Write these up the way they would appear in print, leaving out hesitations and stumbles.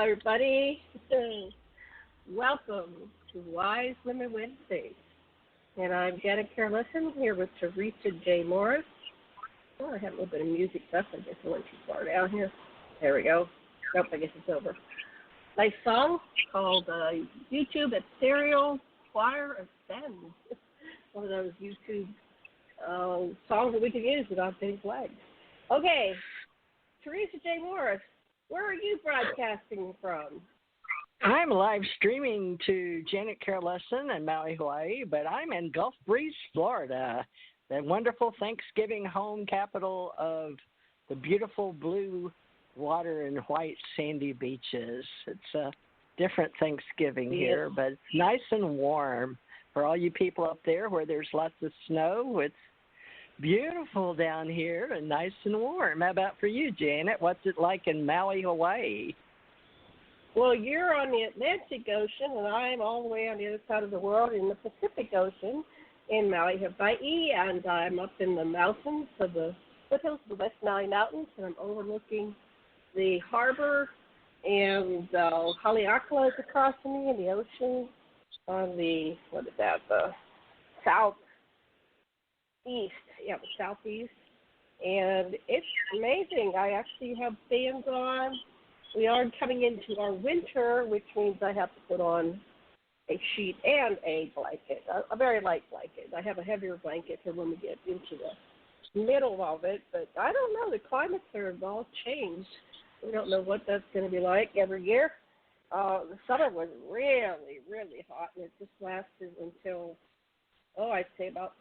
everybody. Welcome to Wise Women Wednesdays. And I'm Janet Kira Lessin here with Theresa J. Morris. Oh, I have a little bit of music left. I guess I went too far down here. There we go. Nope, I guess it's over. Nice song called YouTube Ethereal Choir Ascend. One of those YouTube songs that we can use without getting flagged. Okay, Theresa J. Morris, where are you broadcasting from? I'm live streaming to Janet Kira Lessin in Maui, Hawaii, but I'm in Gulf Breeze, Florida, the wonderful Thanksgiving home capital of the beautiful blue water and white sandy beaches. It's a different Thanksgiving here, but it's nice and warm. For all you people up there where there's lots of snow, it's beautiful down here and nice and warm. How about for you, Janet? What's it like in Maui, Hawaii? Well, you're on the Atlantic Ocean, and I'm all the way on the other side of the world in the Pacific Ocean in Maui Hawaii, and I'm up in the mountains of the foothills of the West Maui Mountains, and I'm overlooking the harbor, and Haleakala is across from me in the ocean on the, the southeast. Yeah, the southeast. And it's amazing. I actually have fans on. We are coming into our winter, which means I have to put on a sheet and a blanket, a very light blanket. I have a heavier blanket for when we get into the middle of it, but I don't know. The climates have all changed. We don't know what that's going to be like every year. The summer was really, really hot, and it just lasted until, I'd say about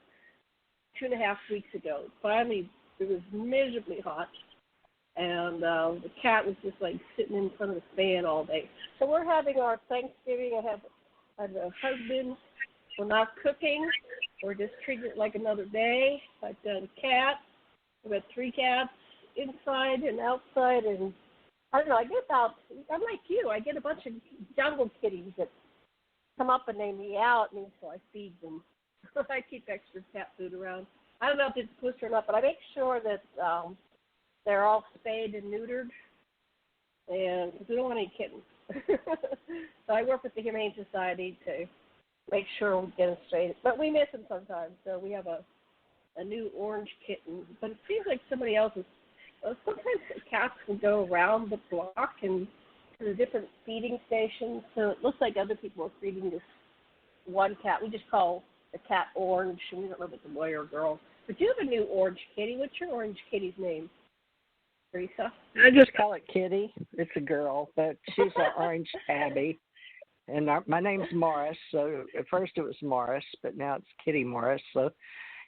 2.5 weeks ago. Finally, it was miserably hot. And the cat was just like sitting in front of the fan all day. So we're having our Thanksgiving. I have a husband. We're not cooking. We're just treating it like another day. I've got a cat. I've got 3 cats inside and outside. And I don't know, I'm like you. I get a bunch of jungle kitties that come up and they meow at me, so I feed them. I keep extra cat food around. I don't know if it's pushed or not, but I make sure that they're all spayed and neutered, and because we don't want any kittens. So I work with the Humane Society to make sure we get them straight. But we miss them sometimes, so we have a new orange kitten. But it seems like somebody else is. Sometimes the cats will go around the block and to the different feeding stations, so it looks like other people are feeding this one cat. We just call the cat Orange, and we don't know if it's a boy or a girl. But you have a new orange kitty. What's your orange kitty's name? Theresa? I just call it Kitty. It's a girl, but she's an orange tabby. And my name's Morris, so at first it was Morris, but now it's Kitty Morris. So,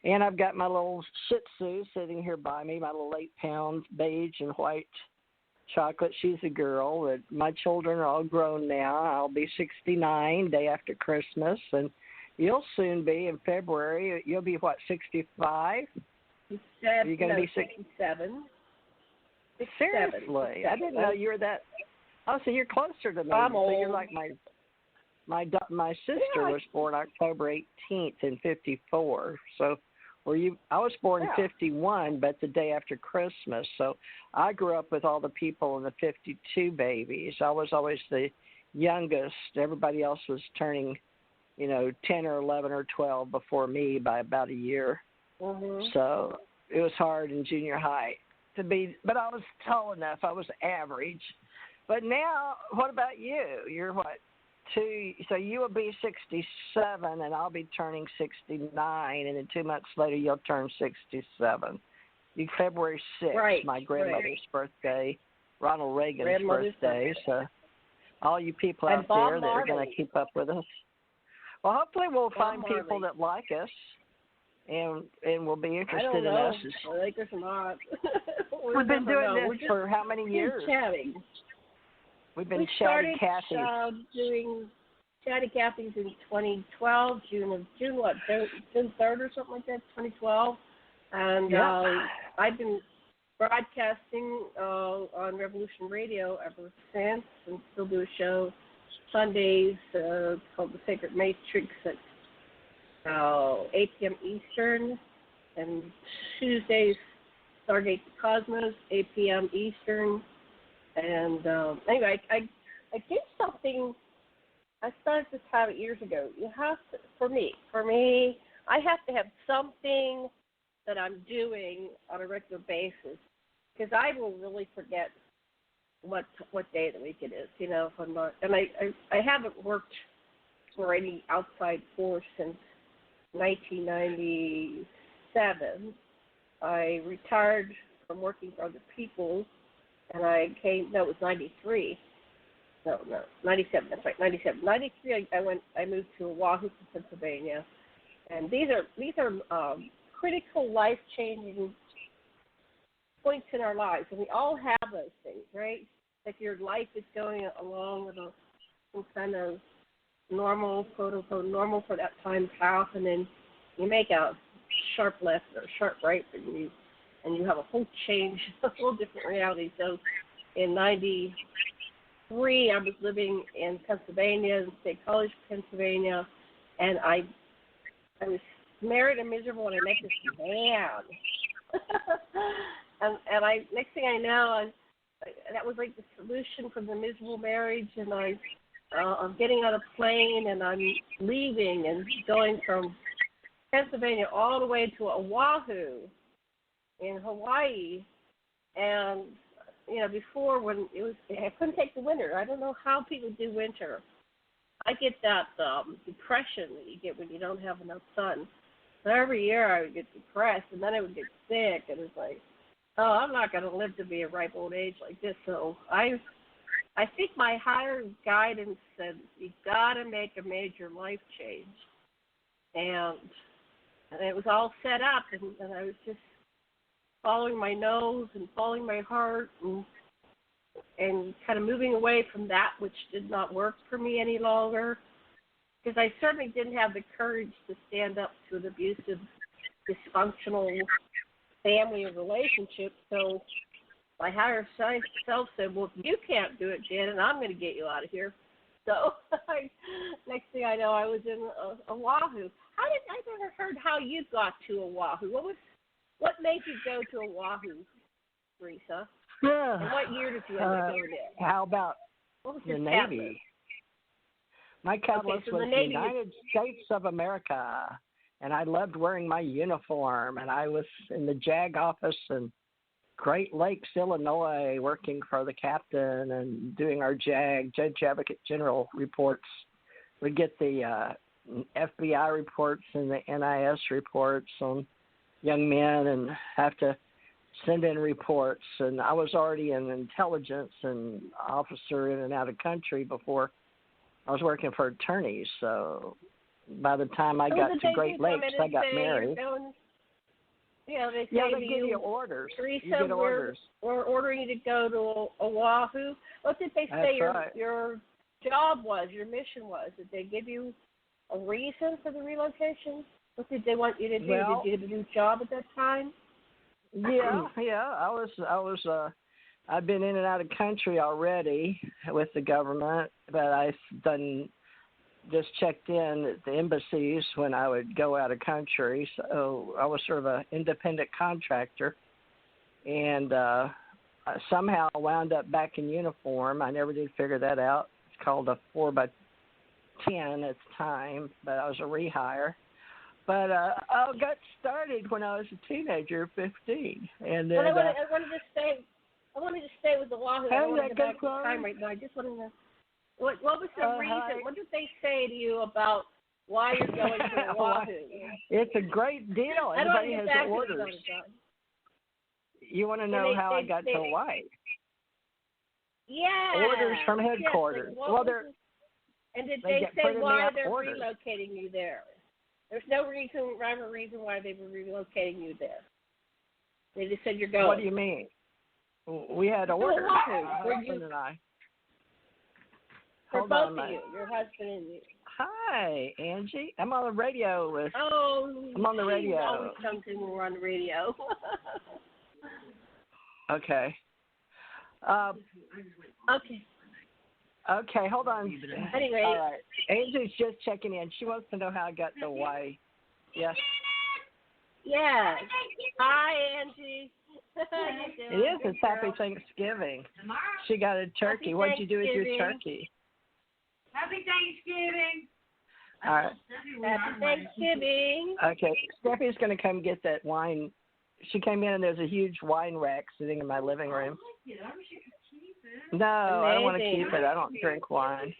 and I've got my little Shih Tzu sitting here by me, my little 8-pound beige and white chocolate. She's a girl. My children are all grown now. I'll be 69 day after Christmas, and you'll soon be in February. You'll be, what, 65? Are you going to be 67? Seriously, I didn't know you were that. Oh, so you're closer to me. I'm so old. You're like my sister was born October 18th in 54. So I was born in 51, but the day after Christmas. So I grew up with all the people in the 52 babies. I was always the youngest. Everybody else was turning, 10 or 11 or 12 before me by about a year. Mm-hmm. So it was hard in junior high to be, but I was tall enough. I was average. But now, what about you? You're what? So you will be 67, and I'll be turning 69, and then 2 months later you'll turn 67. February 6th, right, my grandmother's birthday, Ronald Reagan's birthday. So all you people and out Bob there that are going to keep up with us. Well, hopefully we'll find people that like us and will be interested in us. I think there's not. We've been doing this for how many years? Chatting. We've been started doing Chatty Cathy's in 2012, June 3rd or something like that, 2012. And I've been broadcasting on Revolution Radio ever since, and still do a show Sundays called The Sacred Matrix at 8 p.m. Eastern, and Tuesdays Stargate the Cosmos, 8 p.m. Eastern. And anyway, I do something. I started this habit years ago. You have to, for me, I have to have something that I'm doing on a regular basis, because I will really forget what day of the week it is, you know, if I'm not. And I haven't worked for any outside force since 1997. I retired from working for other people, and it was 93. No, 97, that's right, 97. 93, I moved to Oahu, Pennsylvania. And these are critical, life-changing points in our lives, and we all have those things, right? Like your life is going along with some kind of normal, quote-unquote, normal for that time path, and then you make a sharp left or a sharp right, and you have a whole change, a whole different reality. So in 93, I was living in Pennsylvania, in State College, Pennsylvania, and I was married and miserable, and I met this man. and next thing I know, that was like the solution from the miserable marriage, and I'm getting on a plane, and I'm leaving and going from Pennsylvania all the way to Oahu in Hawaii. And, you know, before when I couldn't take the winter. I don't know how people do winter. I get that depression that you get when you don't have enough sun. So every year I would get depressed, and then I would get sick, and it's like, oh, I'm not going to live to be a ripe old age like this. So I think my higher guidance said, you got to make a major life change. And it was all set up, and I was just following my nose and following my heart and kind of moving away from that which did not work for me any longer, because I certainly didn't have the courage to stand up to an abusive, dysfunctional family or relationship. So my higher self said, well, if you can't do it, Janet, I'm going to get you out of here. So next thing I know, I was in Oahu. I never heard how you got to Oahu. What made you go to Oahu, Theresa? And what year did you end up going there? How about the Navy? Catalyst? My catalyst was the United States of America, and I loved wearing my uniform, and I was in the JAG office in Great Lakes, Illinois, working for the captain and doing our JAG, Judge Advocate General reports. We'd get the FBI reports and the NIS reports on young men and have to send in reports. And I was already an intelligence and officer in and out of country before I was working for attorneys. So by the time I got to Great Lakes, I got married. They give you orders. Theresa, you get orders. We're ordering you to go to Oahu. What did they say your job was, your mission was? Did they give you a reason for the relocation? What did they want you to do? Well, did you have a new job at that time? Yeah. I've been in and out of country already with the government, but I've just checked in at the embassies when I would go out of country. So I was sort of an independent contractor, and I somehow wound up back in uniform. I never did figure that out. It's called a 4x10 at the time, but I was a rehire. But I got started when I was a teenager, 15. And then, I wanted to stay with the Oahu. I don't want to go back in time right now. I just wanted to. What was the reason? What did they say to you about why you're going to Oahu? It's a great deal. Everybody has orders. You want to know how I got to Hawaii? Yeah. Orders from headquarters. And did they say why they're relocating you there? There's no rhyme or reason why they were relocating you there. They just said you're going. What do you mean? We had orders. My husband and I. For both of you, your husband and you. Hi, Angie. I'm on the radio with. Oh, I'm on the radio. Always something when we're on the radio. Okay. Okay, hold on. Anyway. All right. Angie's just checking in. She wants to know how I got to Hawaii. Yes. Yes. Hi, Angie. It is. It's Happy Thanksgiving. She got a turkey. What'd you do with your turkey? Happy Thanksgiving. All right. Happy Thanksgiving. Okay. Steffi's going to come get that wine. She came in and there's a huge wine rack sitting in my living room. No, I don't want to keep it. I don't drink wine.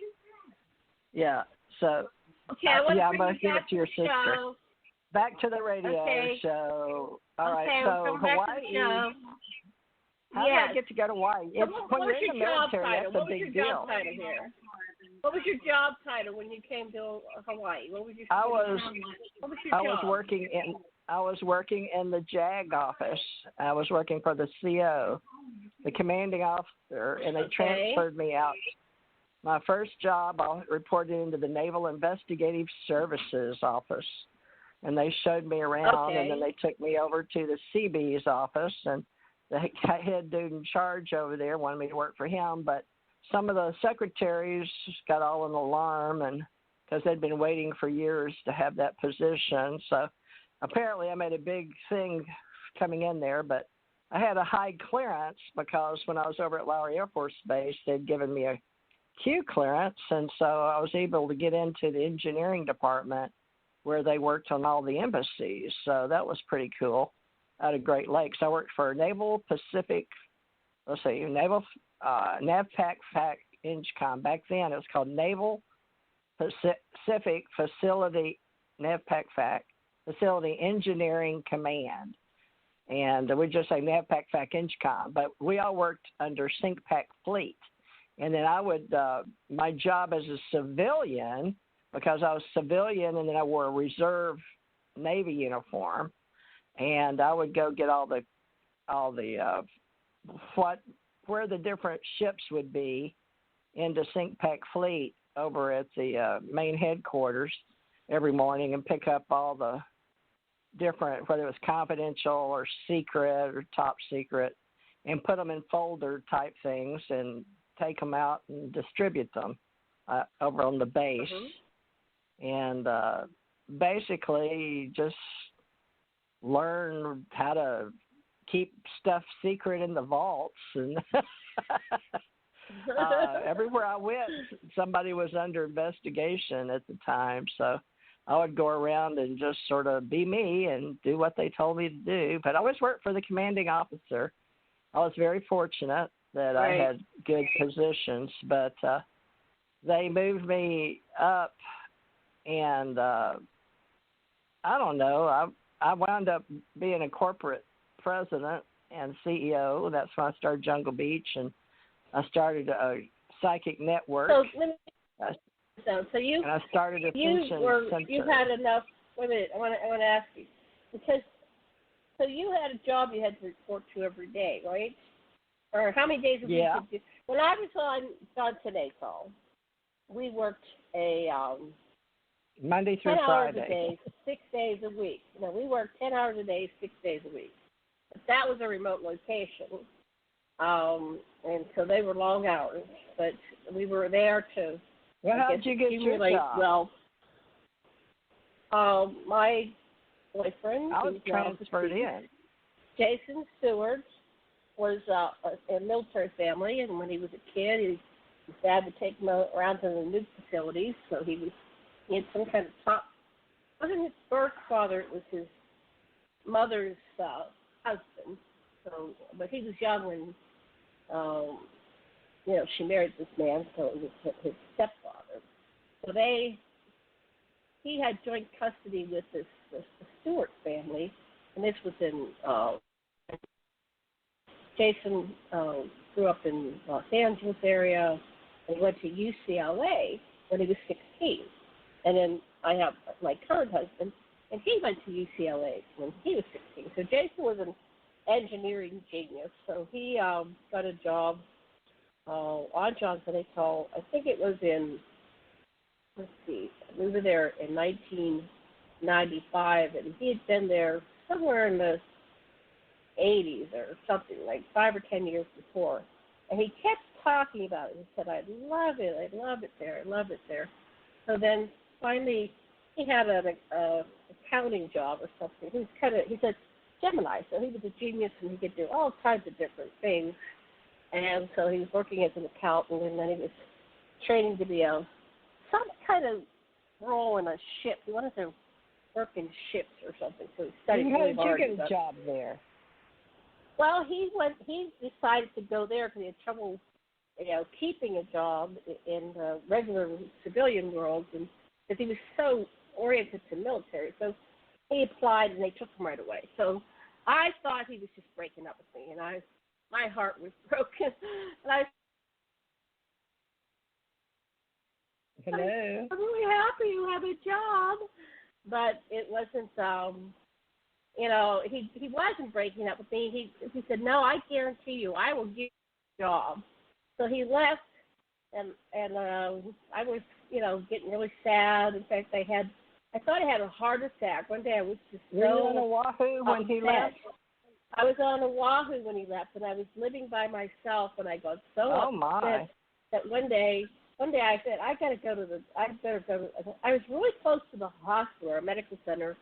Yeah. So, okay, I'm going to give it to your sister. Show. Back to the radio show. All right. So Hawaii. How did I get to go to Hawaii? It's, when you're in the military, that's a big deal. What was your job title when you came to Hawaii? What was your I job? was working in the JAG office. I was working for the CO, the commanding officer, and they transferred me out. My first job, I reported into the Naval Investigative Services office, and they showed me around, and then they took me over to the CB's office, and the head dude in charge over there wanted me to work for him, but some of the secretaries got all an alarm, and because they'd been waiting for years to have that position. So apparently I made a big thing coming in there, but I had a high clearance because when I was over at Lowry Air Force Base, they'd given me a Q clearance, and so I was able to get into the engineering department where they worked on all the embassies. So that was pretty cool out of Great Lakes. I worked for Naval NAVPAC FAC INCOM. Back then it was called Naval Pacific Facility NAVPAC FAC Facility Engineering Command. And we just say NAVPAC FAC INCOM, but we all worked under SINCPAC Fleet. And then I would, my job as a civilian, because I was civilian and then I wore a reserve Navy uniform, and I would go get all the where the different ships would be into SINCPAC Fleet over at the main headquarters every morning and pick up all the different, whether it was confidential or secret or top secret, and put them in folder type things and take them out and distribute them over on the base. And basically just learn how to keep stuff secret in the vaults. And everywhere I went, somebody was under investigation at the time. So I would go around and just sort of be me and do what they told me to do. But I always worked for the commanding officer. I was very fortunate that I had good positions, but they moved me up, and I don't know, I wound up being a corporate president and CEO. That's when I started Jungle Beach, and I started a psychic network. So you, and I started a pension center. You had enough. Wait a minute, I want to ask you, because so you had a job you had to report to every day, right? Or how many days a week did you? When I was on Today Call, we worked a Monday through 10 Friday. hours a day, 6 days a week. No, we worked 10 hours a day, 6 days a week. But that was a remote location, and so they were long hours. But we were there to. Well, how did you get your job? Well, my boyfriend, I was transferred in. Jason Stewart, was a military family, and when he was a kid, his dad would take him around to the nuke facilities. So he had some kind of top. It wasn't his birth father; it was his mother's husband. So, but he was young when, she married this man. So it was his stepfather. So he had joint custody with the Stewart family, and this was in. Jason grew up in Los Angeles area and went to UCLA when he was 16. And then I have my current husband, and he went to UCLA when he was 16. So Jason was an engineering genius. So he got a job on Johnson & Cole. I think it was in, we were there in 1995, and he had been there somewhere in the 80s or something, like 5 or 10 years before. And he kept talking about it. He said, I love it there, I love it there. So then finally he had an accounting job or something. He said, Gemini, so he was a genius and he could do all kinds of different things. And so he was working as an accountant, and then he was training to be some kind of role in a ship. He wanted to work in ships or something, so he studied How really did you hard. get a job there? Well, he decided to go there because he had trouble, keeping a job in the regular civilian world, and because he was so oriented to military. So he applied, and they took him right away. So I thought he was just breaking up with me, and my heart was broken. And Hello. I'm really happy you have a job, but it wasn't. He wasn't breaking up with me. He said, "No, I guarantee you, I will give you a job." So he left, and I was, getting really sad. In fact, I thought I had a heart attack. One day I was just Were you on Oahu when he left? I was on Oahu when he left, and I was living by myself, and I got so upset that one day I said, I better go to I was really close to the hospital or medical center,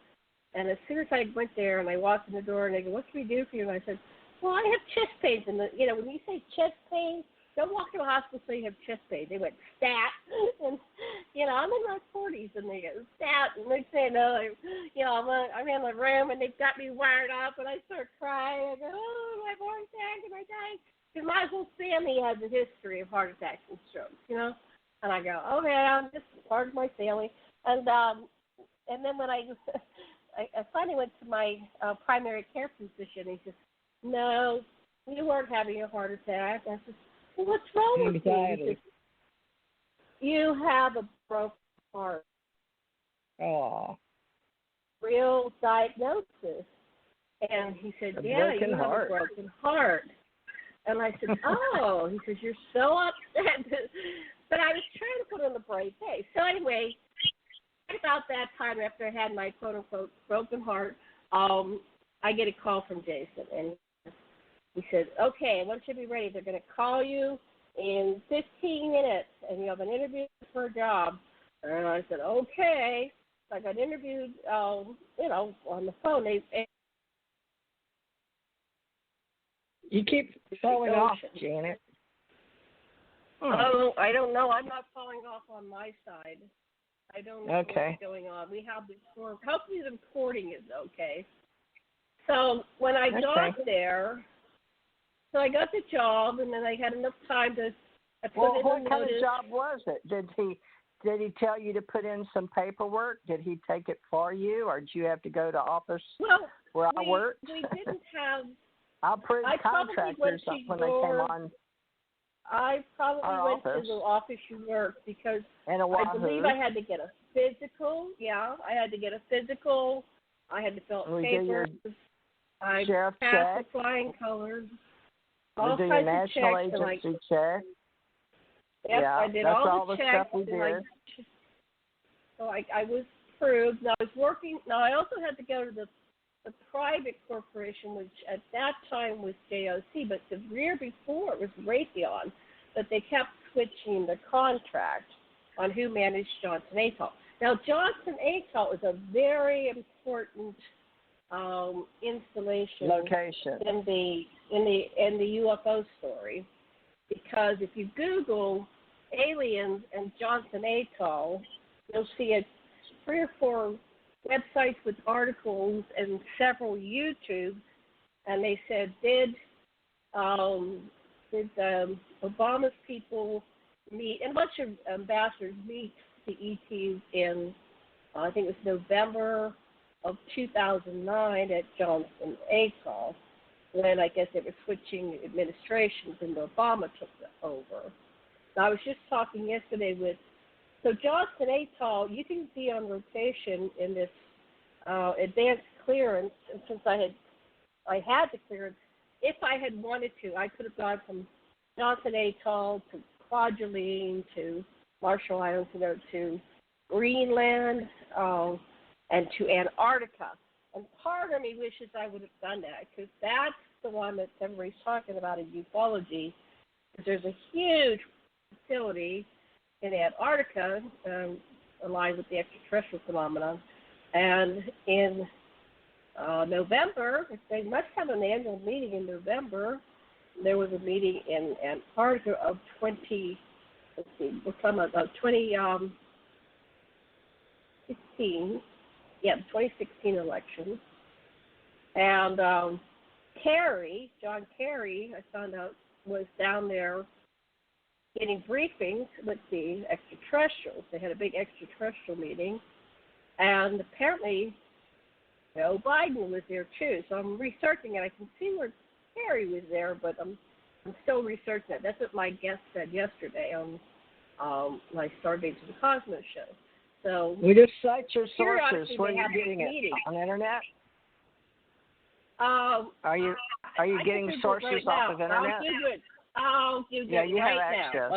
and as soon as I went there and I walked in the door and they go, "What can we do for you?" And I said, "Well, I have chest pains." And when you say chest pains, don't walk to a hospital so you have chest pains. They went, "Stat." And, I'm in my 40s, and they go, "Stat." And they say, "No, I'm in the room, and they've got me wired up." And I start crying. I go, "Oh, my heart attack, am I dying?" Because my whole family has a history of heart attacks and strokes, And I go, "Okay, I'm just part of my family." And then when I finally went to my primary care physician, he says, "No, you weren't having a heart attack." I said, "Well, what's wrong with you?" He says, "You have a broken heart." Oh. Real diagnosis. And he said, "Yeah, you have a broken heart." And I said, "Oh." He says, "You're so upset." But I was trying to put on a brave face. So anyway, about that time after I had my quote-unquote broken heart, I get a call from Jason. And he said, "Okay, I want you to be ready. They're going to call you in 15 minutes, and you have an interview for a job." And I said, "Okay." So I got interviewed, on the phone. You keep falling off, Janet. Oh, I don't know. I'm not falling off on my side. I don't know what's going on. We have this work. Hopefully the recording is okay. So when I got there, I got the job, and then I had enough time to put in what a kind notice. of job was it? Did he tell you to put in some paperwork? Did he take it for you, or did you have to go to office where I worked? We didn't have. I'll prove contractors when they came on. I probably went to the office you worked because I believe I had to get a physical. Yeah, I had to get a physical. I had to fill out papers. I passed the flying colors. All we do kinds your of national checks. agency check. Yep, yeah, I did that's all the checks. stuff we did. So I was approved. Now I was working. Now I also had to go to the private corporation, which at that time was JOC, but the year before it was Raytheon, but they kept switching the contract on who managed Johnson Atoll. Now Johnson Atoll is a very important installation location in the UFO story, because if you Google aliens and Johnson Atoll, you'll see 3 or 4 websites with articles and several YouTubes, and they said, did Obama's people meet, and a bunch of ambassadors meet the ETs in, I think it was November of 2009 at Johnson Atoll, when I guess they were switching administrations and Obama took over. Now, I was just talking yesterday so Johnson Atoll, you can be on rotation in this advanced clearance, and since I had the clearance, if I had wanted to, I could have gone from Johnson Atoll to Kwajalein to Marshall Islands, to Greenland, and to Antarctica. And part of me wishes I would have done that, because that's the one that everybody's talking about in ufology. There's a huge facility in Antarctica, aligned with the extraterrestrial phenomenon, and in November. They must have an annual meeting in November. There was a meeting in Antarctica of 20. Let's see, we're talking about 2016. Yeah, the 2016 election. And John Kerry, I found out, was down there getting briefings with the extraterrestrials. They had a big extraterrestrial meeting, and apparently Joe Biden was there too. So I'm researching it. I can see where Kerry was there, but I'm still researching it. That's what my guest said yesterday on my Stargate to the Cosmos show. So we just cite your sources. Where are you getting it? On the internet? Are you getting sources right off of internet? I'll do it you right have access.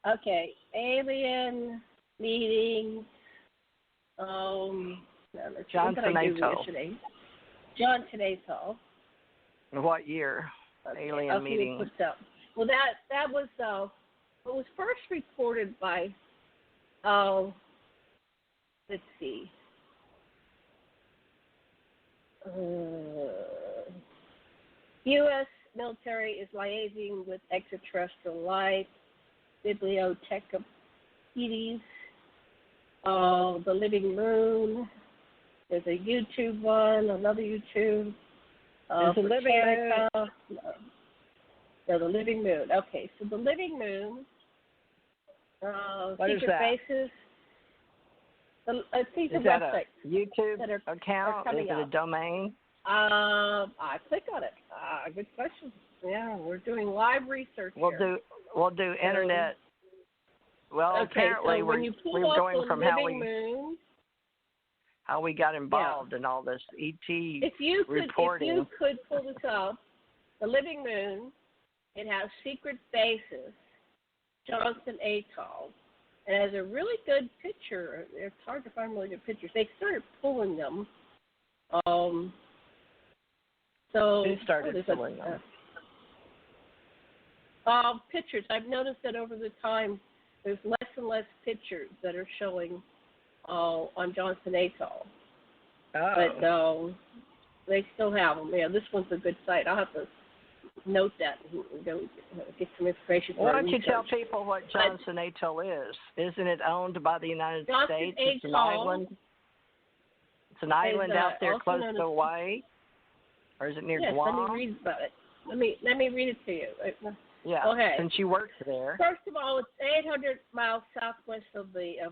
now. Okay. Alien meetings. John Tenato. John Tenato. What year? Okay. Alien meeting. Well, that was it was first reported by let's see. U.S. military is liaising with extraterrestrial life, bibliotecopedes, the living moon. There's a YouTube one, another YouTube. There's a living moon. No, the living moon. Okay, so the living moon. What secret is that? bases. These is are that websites a YouTube that are account? Is it a domain? I click on it. Good question. Yeah, we're doing live research here. We'll do internet. Well, okay, apparently so when you pull we're up going the from moon, how we got involved in all this ET reporting. If you could pull this up, the living moon, it has secret bases, Johnson Atoll. It has a really good picture. It's hard to find really good pictures. They started pulling them. Who started pulling them? Pictures. I've noticed that over the time, there's less and less pictures that are showing on Johnson Atoll. Oh. But they still have them. Yeah, this one's a good site. I'll have to note that and go get some information. Why don't you tell people what Johnson Atoll is? Isn't it owned by the United States? It's an island. It's an island out there close to Hawaii, or is it near Guam? Let me read about it. Let me read it to you. Yeah. Okay. Since you worked there. First of all, it's 800 miles southwest of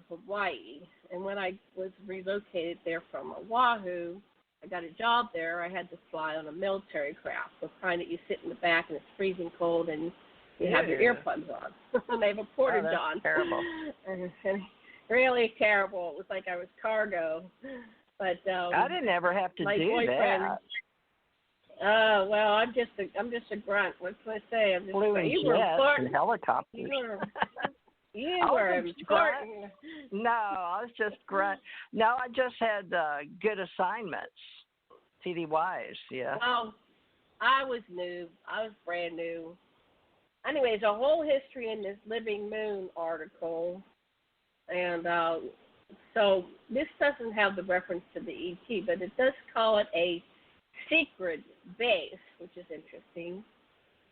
Hawaii, and when I was relocated there from Oahu, I got a job there. I had to fly on a military craft, the kind that you sit in the back and it's freezing cold and you have your earplugs on. And they have a portage on. Terrible. Really terrible. It was like I was cargo. But I didn't ever have to do that. Well, I'm just a grunt. What can I say? I'm just flew in jets and helicopters. You were important. No, I was just grunt. No, I just had good assignments, TDYs, yeah. Well, I was new. I was brand new. Anyways, a whole history in this Living Moon article. And so this doesn't have the reference to the ET, but it does call it a secret base, which is interesting.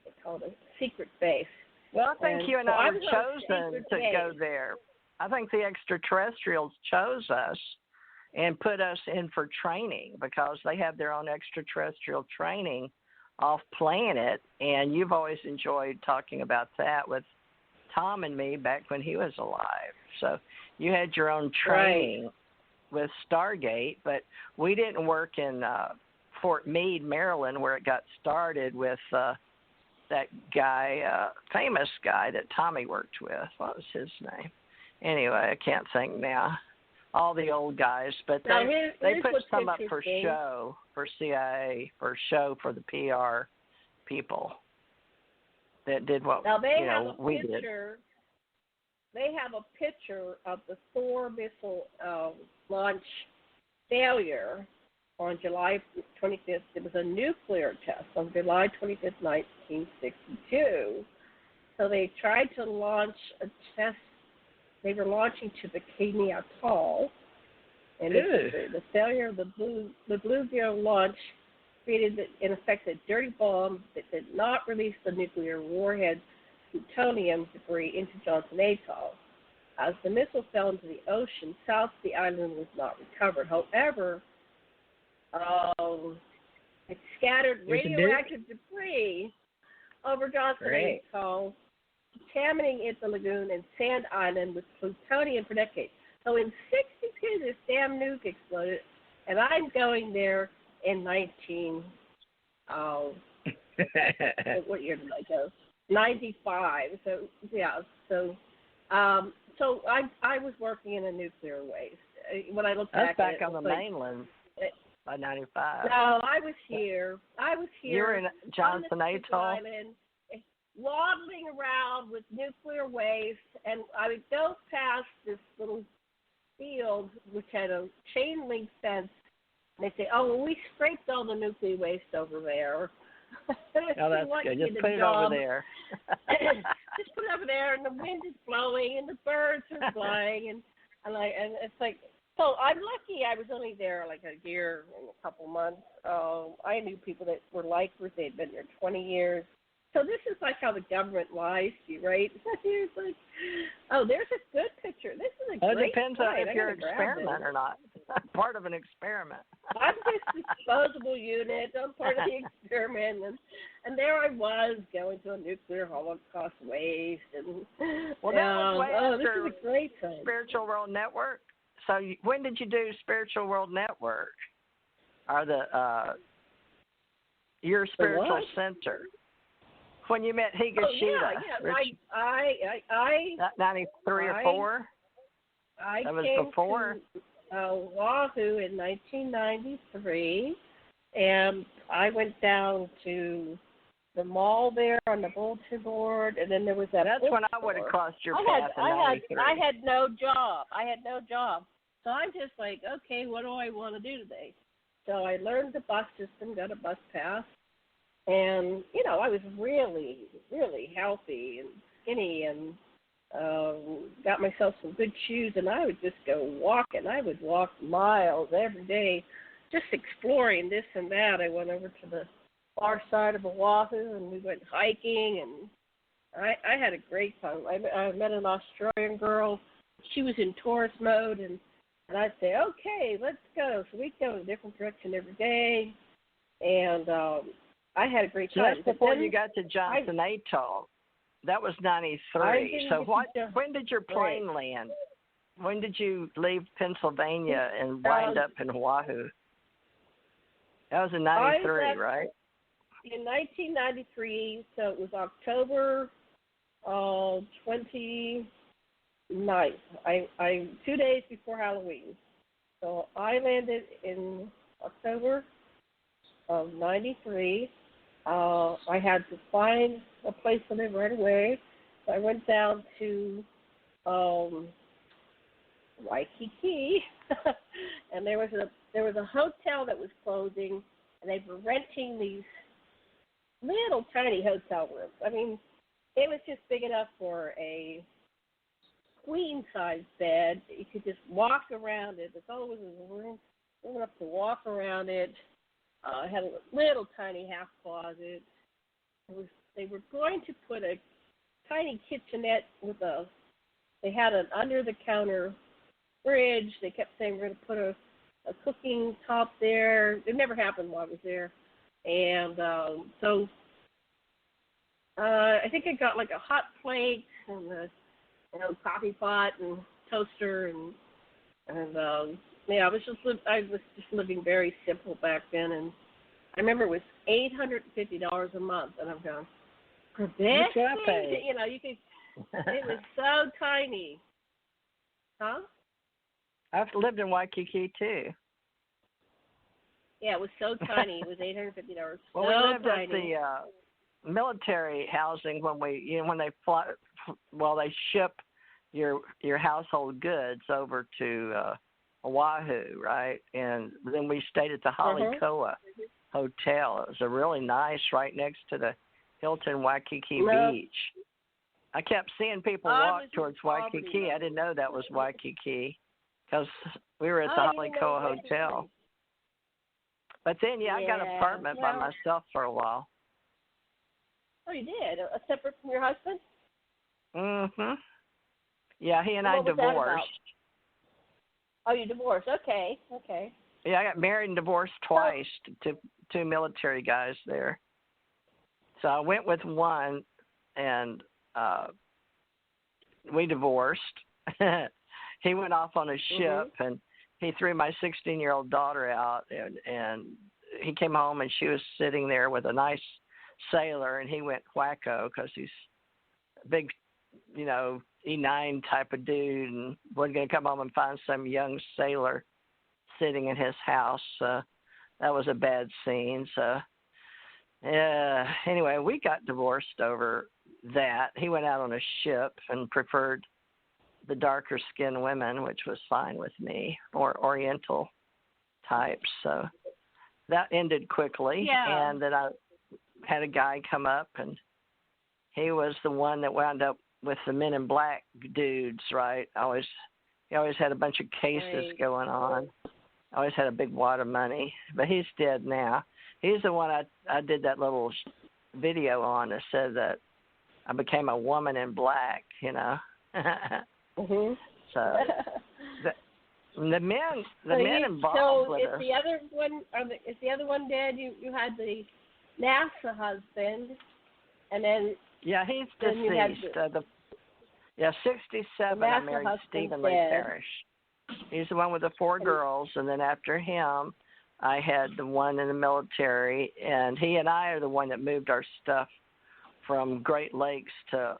They call it a secret base. Well, I think you and I were chosen to go there. I think the extraterrestrials chose us and put us in for training because they have their own extraterrestrial training off planet, and you've always enjoyed talking about that with Tom and me back when he was alive. So you had your own training with Stargate, but we didn't work in Fort Meade, Maryland, where it got started with that guy, famous guy that Tommy worked with. What was his name? Anyway, I can't think now. All the old guys, but they put some up for show, for CIA, for show for the PR people that did what we did. They have a picture of the Thor missile launch failure on July 25th. It was a nuclear test on July 25th, 1962. So they tried to launch a test. They were launching to Bikini Atoll, And the failure of the Bluegill launch created, in effect, a dirty bomb that did not release the nuclear warhead plutonium debris into Johnson Atoll. As the missile fell into the ocean, south of the island was not recovered. However, it scattered radioactive debris over Johnson Atoll, contaminating the lagoon and Sand Island with plutonium for decades. So in 1962, this damn nuke exploded, and I'm going there in what year did I go? 95. So yeah. So I was working in a nuclear waste. When I look back, that's back on the mainland by 95. No, I was here. You were in Johnson Atoll. Island, waddling around with nuclear waste, and I would go past this little field which had a chain link fence, and they say, "Oh, well, we scraped all the nuclear waste over there." Oh, that's good. Just put it over there. Just put it over there, and the wind is blowing, and the birds are flying, and it's like, so I'm lucky. I was only there like a year and a couple months. I knew people that were lifers. They'd been there 20 years. So this is like how the government lies to you, right? It's like, oh, there's a good picture. This is a great It depends on if you're an experiment or not. Part of an experiment. I'm just a disposable unit. I'm part of the experiment. And there I was going to a nuclear Holocaust waste. And, well, that was way after this is a great time. Spiritual World Network. So when did you do Spiritual World Network? Or your spiritual center? When you met Higashida. I 93 or 4? That was came before? To Oahu in 1993, and I went down to the mall there on the bulletin board, and then there was that. That's when I would have crossed your path in 93. I had no job. So I'm just like, okay, what do I want to do today? So I learned the bus system, got a bus pass. And, I was really, really healthy and skinny and got myself some good shoes, and I would just go walking. I would walk miles every day just exploring this and that. I went over to the far side of Oahu, and we went hiking, and I had a great time. I met an Australian girl. She was in tourist mode, and I'd say, okay, let's go. So we'd go in a different direction every day, and I had a great time. Just before you got to Johnson Atoll, that was 93. So when did your plane land? When did you leave Pennsylvania and wind up in Oahu? That was in 93, right? In 1993, so it was October 29th. I 2 days before Halloween. So I landed in October of 93. I had to find a place to live right away. So I went down to Waikiki, and there was a hotel that was closing, and they were renting these little tiny hotel rooms. I mean, it was just big enough for a queen size bed. You could just walk around it. That's all it was a room big enough to walk around it. It had a little tiny half closet. They were going to put a tiny kitchenette they had an under the counter fridge. They kept saying we're going to put a cooking top there. It never happened while I was there. And so I think I got like a hot plate and a coffee pot and toaster and I was just living very simple back then, and I remember it was $850 a month, and I'm going, for this thing, you could. It was so tiny, huh? I've lived in Waikiki too. Yeah, it was so tiny. It was $850. Well, so we lived tiny. at the military housing when they fly. Well, they ship your household goods over to Oahu, right? And then we stayed at the Halikoa Hotel. It was a really nice, right next to the Hilton Waikiki Beach. I kept seeing people walk towards Waikiki. I didn't know that was Waikiki. because we were at the Hollycoa Hotel. But then, I got an apartment by myself for a while. Oh, you did? Separate from your husband? Mm-hmm. Yeah, he and I divorced. Oh, you divorced. Okay. Yeah, I got married and divorced twice to two military guys there. So I went with one, and we divorced. He went off on a ship, and he threw my 16-year-old daughter out, and he came home, and she was sitting there with a nice sailor, and he went wacko because he's a big, E9 type of dude, and wasn't going to come home and find some young sailor sitting in his house. That was a bad scene. So, anyway, we got divorced over that. He went out on a ship and preferred the darker skinned women, which was fine with me, or Oriental types. So that ended quickly. Yeah. And then I had a guy come up, and he was the one that wound up with the Men in Black dudes, right? He always had a bunch of cases going on. Always had a big wad of money, but he's dead now. He's the one I did that little video on that said that I became a woman in black, Mm-hmm. So the men involved. So is the other one? Is the other one dead? You had the NASA husband, and then he's deceased. 67. I married Stephen Lee Parrish. He's the one with the 4 girls, and then after him, I had the one in the military, and he and I are the one that moved our stuff from Great Lakes to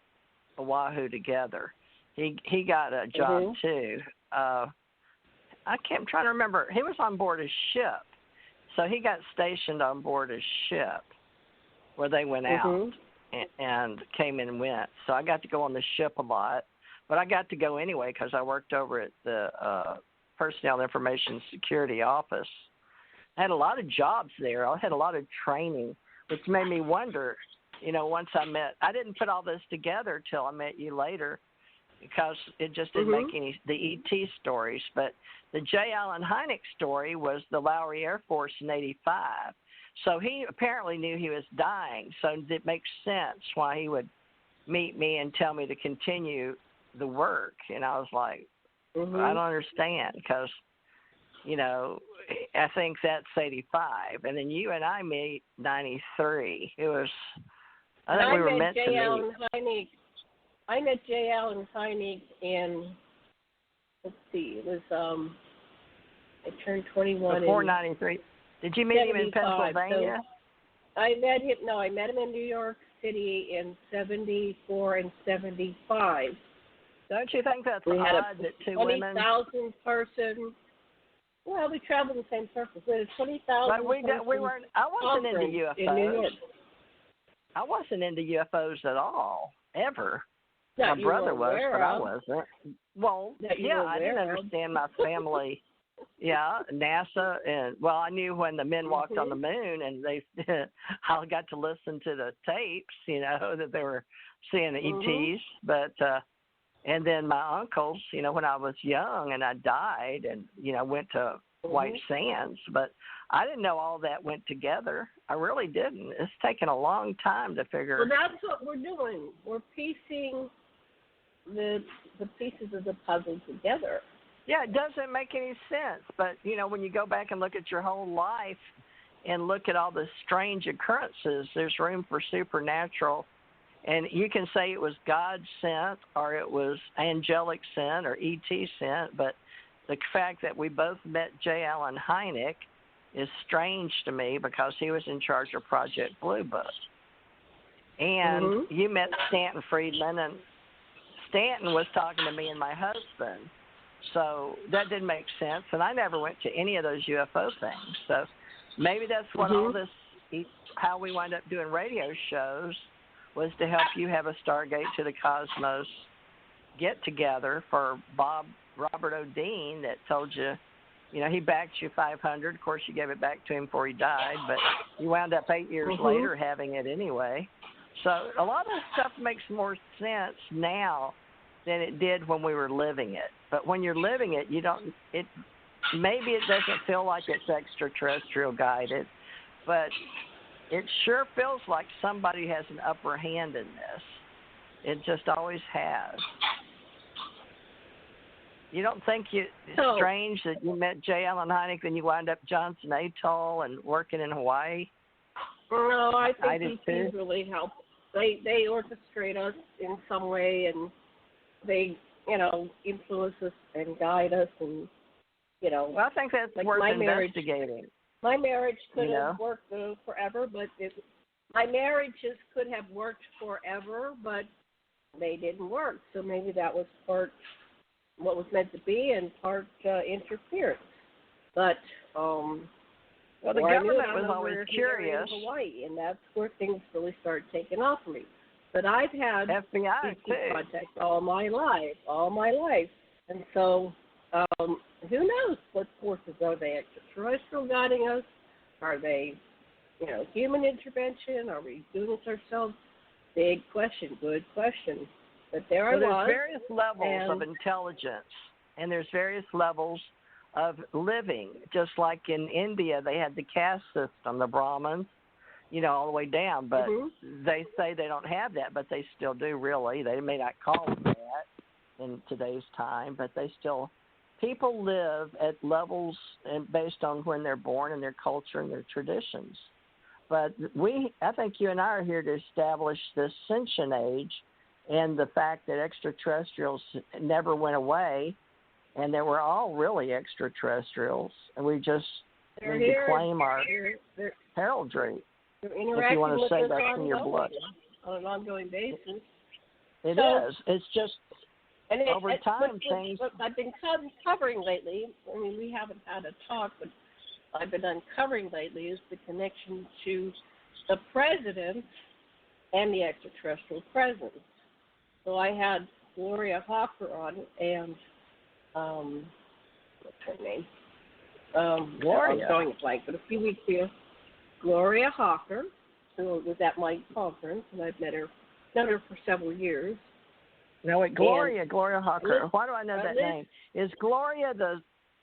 Oahu together. He got a job too. I'm trying to remember. He was on board a ship, so he got stationed on board a ship where they went out and came and went. So I got to go on the ship a lot, but I got to go anyway because I worked over at the Personnel Information Security Office. I had a lot of jobs there. I had a lot of training, which made me wonder, once I didn't put all this together till I met you later, because it just didn't make the E.T. stories. But the J. Allen Hynek story was the Lowry Air Force in 85. So he apparently knew he was dying. So it makes sense why he would meet me and tell me to continue the work. And I was like, I don't understand because, I think that's 85. And then you and I meet 93. It was, I think we were meant to meet. I met J. Allen Hynek in, let's see, it was, I turned 21 before 93. Did you meet him in Pennsylvania? So I met him in New York City in 74 and 75. Don't you think that's odd that two women? 20,000 person. Well, we traveled the same circles. We had a 20,000 we weren't. I wasn't into UFOs. In New York. I wasn't into UFOs at all, ever. My brother was, but I wasn't. Well, I didn't understand my family. NASA, and I knew when the men walked on the moon, and I got to listen to the tapes, that they were seeing the ETs. But and then my uncles, when I was young and I died, and went to White Sands, but I didn't know all that went together. I really didn't. It's taken a long time to figure. Well, that's what we're doing. We're piecing the pieces of the puzzle together. Yeah, it doesn't make any sense. But, when you go back and look at your whole life and look at all the strange occurrences, there's room for supernatural. And you can say it was God sent or it was angelic sent or ET sent, but the fact that we both met J. Allen Hynek is strange to me because he was in charge of Project Blue Book. And you met Stanton Friedman, and Stanton was talking to me and my husband. So that didn't make sense. And I never went to any of those UFO things. So maybe that's what all this, how we wind up doing radio shows, was to help you have a Stargate to the Cosmos get together for Robert O'Dean that told you, he backed you $500. Of course, you gave it back to him before he died, but you wound up 8 years later having it anyway. So a lot of stuff makes more sense now than it did when we were living it. but when you're living it, you don't. It maybe it doesn't feel like it's extraterrestrial guided, but it sure feels like somebody has an upper hand in this. It just always has. You don't think it's strange that you met J. Allen Hynek and you wind up Johnson Atoll and working in Hawaii? No, I think these things really help. They orchestrate us in some way, and they, influence us and guide us, and, Well, I think that's like worth investigating. My marriage could have worked forever, but my marriages could have worked forever, but they didn't work. So maybe that was part what was meant to be and part interference. But the government was always curious. In Hawaii, and that's where things really started taking off for me. But I've had FBI contacts all my life, and so who knows what forces are they? Extraterrestrial guiding us? Are they, human intervention? Are we doing this ourselves? Big question, good question. But there's various levels of intelligence, and there's various levels of living. Just like in India, they had the caste system, the Brahmins, all the way down. But they say they don't have that, but they still do, really. They may not call it that in today's time, but they still... People live at levels based on when they're born and their culture and their traditions. But I think you and I are here to establish this sentient age and the fact that extraterrestrials never went away, and that we're all really extraterrestrials, and we just need to claim our heraldry. If you want to say that's in your blood. On an ongoing basis. It is. It's just... And over time, what I've been covering lately, I mean, we haven't had a talk, but I've been uncovering lately is the connection to the president and the extraterrestrial presence. So I had Gloria Hawker on, and what's her name? Gloria. I'm drawing a blank, but a few weeks ago, Gloria Hawker, who was at my conference, and I've known her for several years. No, wait, Gloria Hawker. Why do I know that name? Is Gloria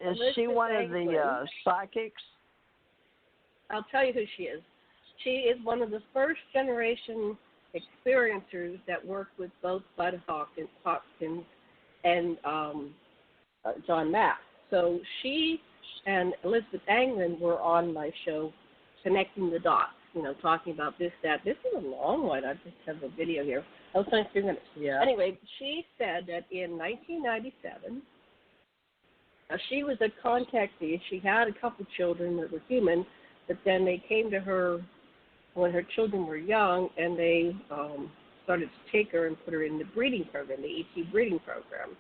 is she one of the psychics? I'll tell you who she is. She is one of the first generation experiencers that worked with both Bud Hopkins and John Mack. So she and Elizabeth Anglin were on my show, connecting the dots. Talking about this, that. This is a long one. I just have a video here. I was only 3 minutes. Yeah. Anyway, she said that in 1997, she was a contactee. She had a couple children that were human, but then they came to her when her children were young, and they started to take her and put her in the breeding program, the ET breeding program.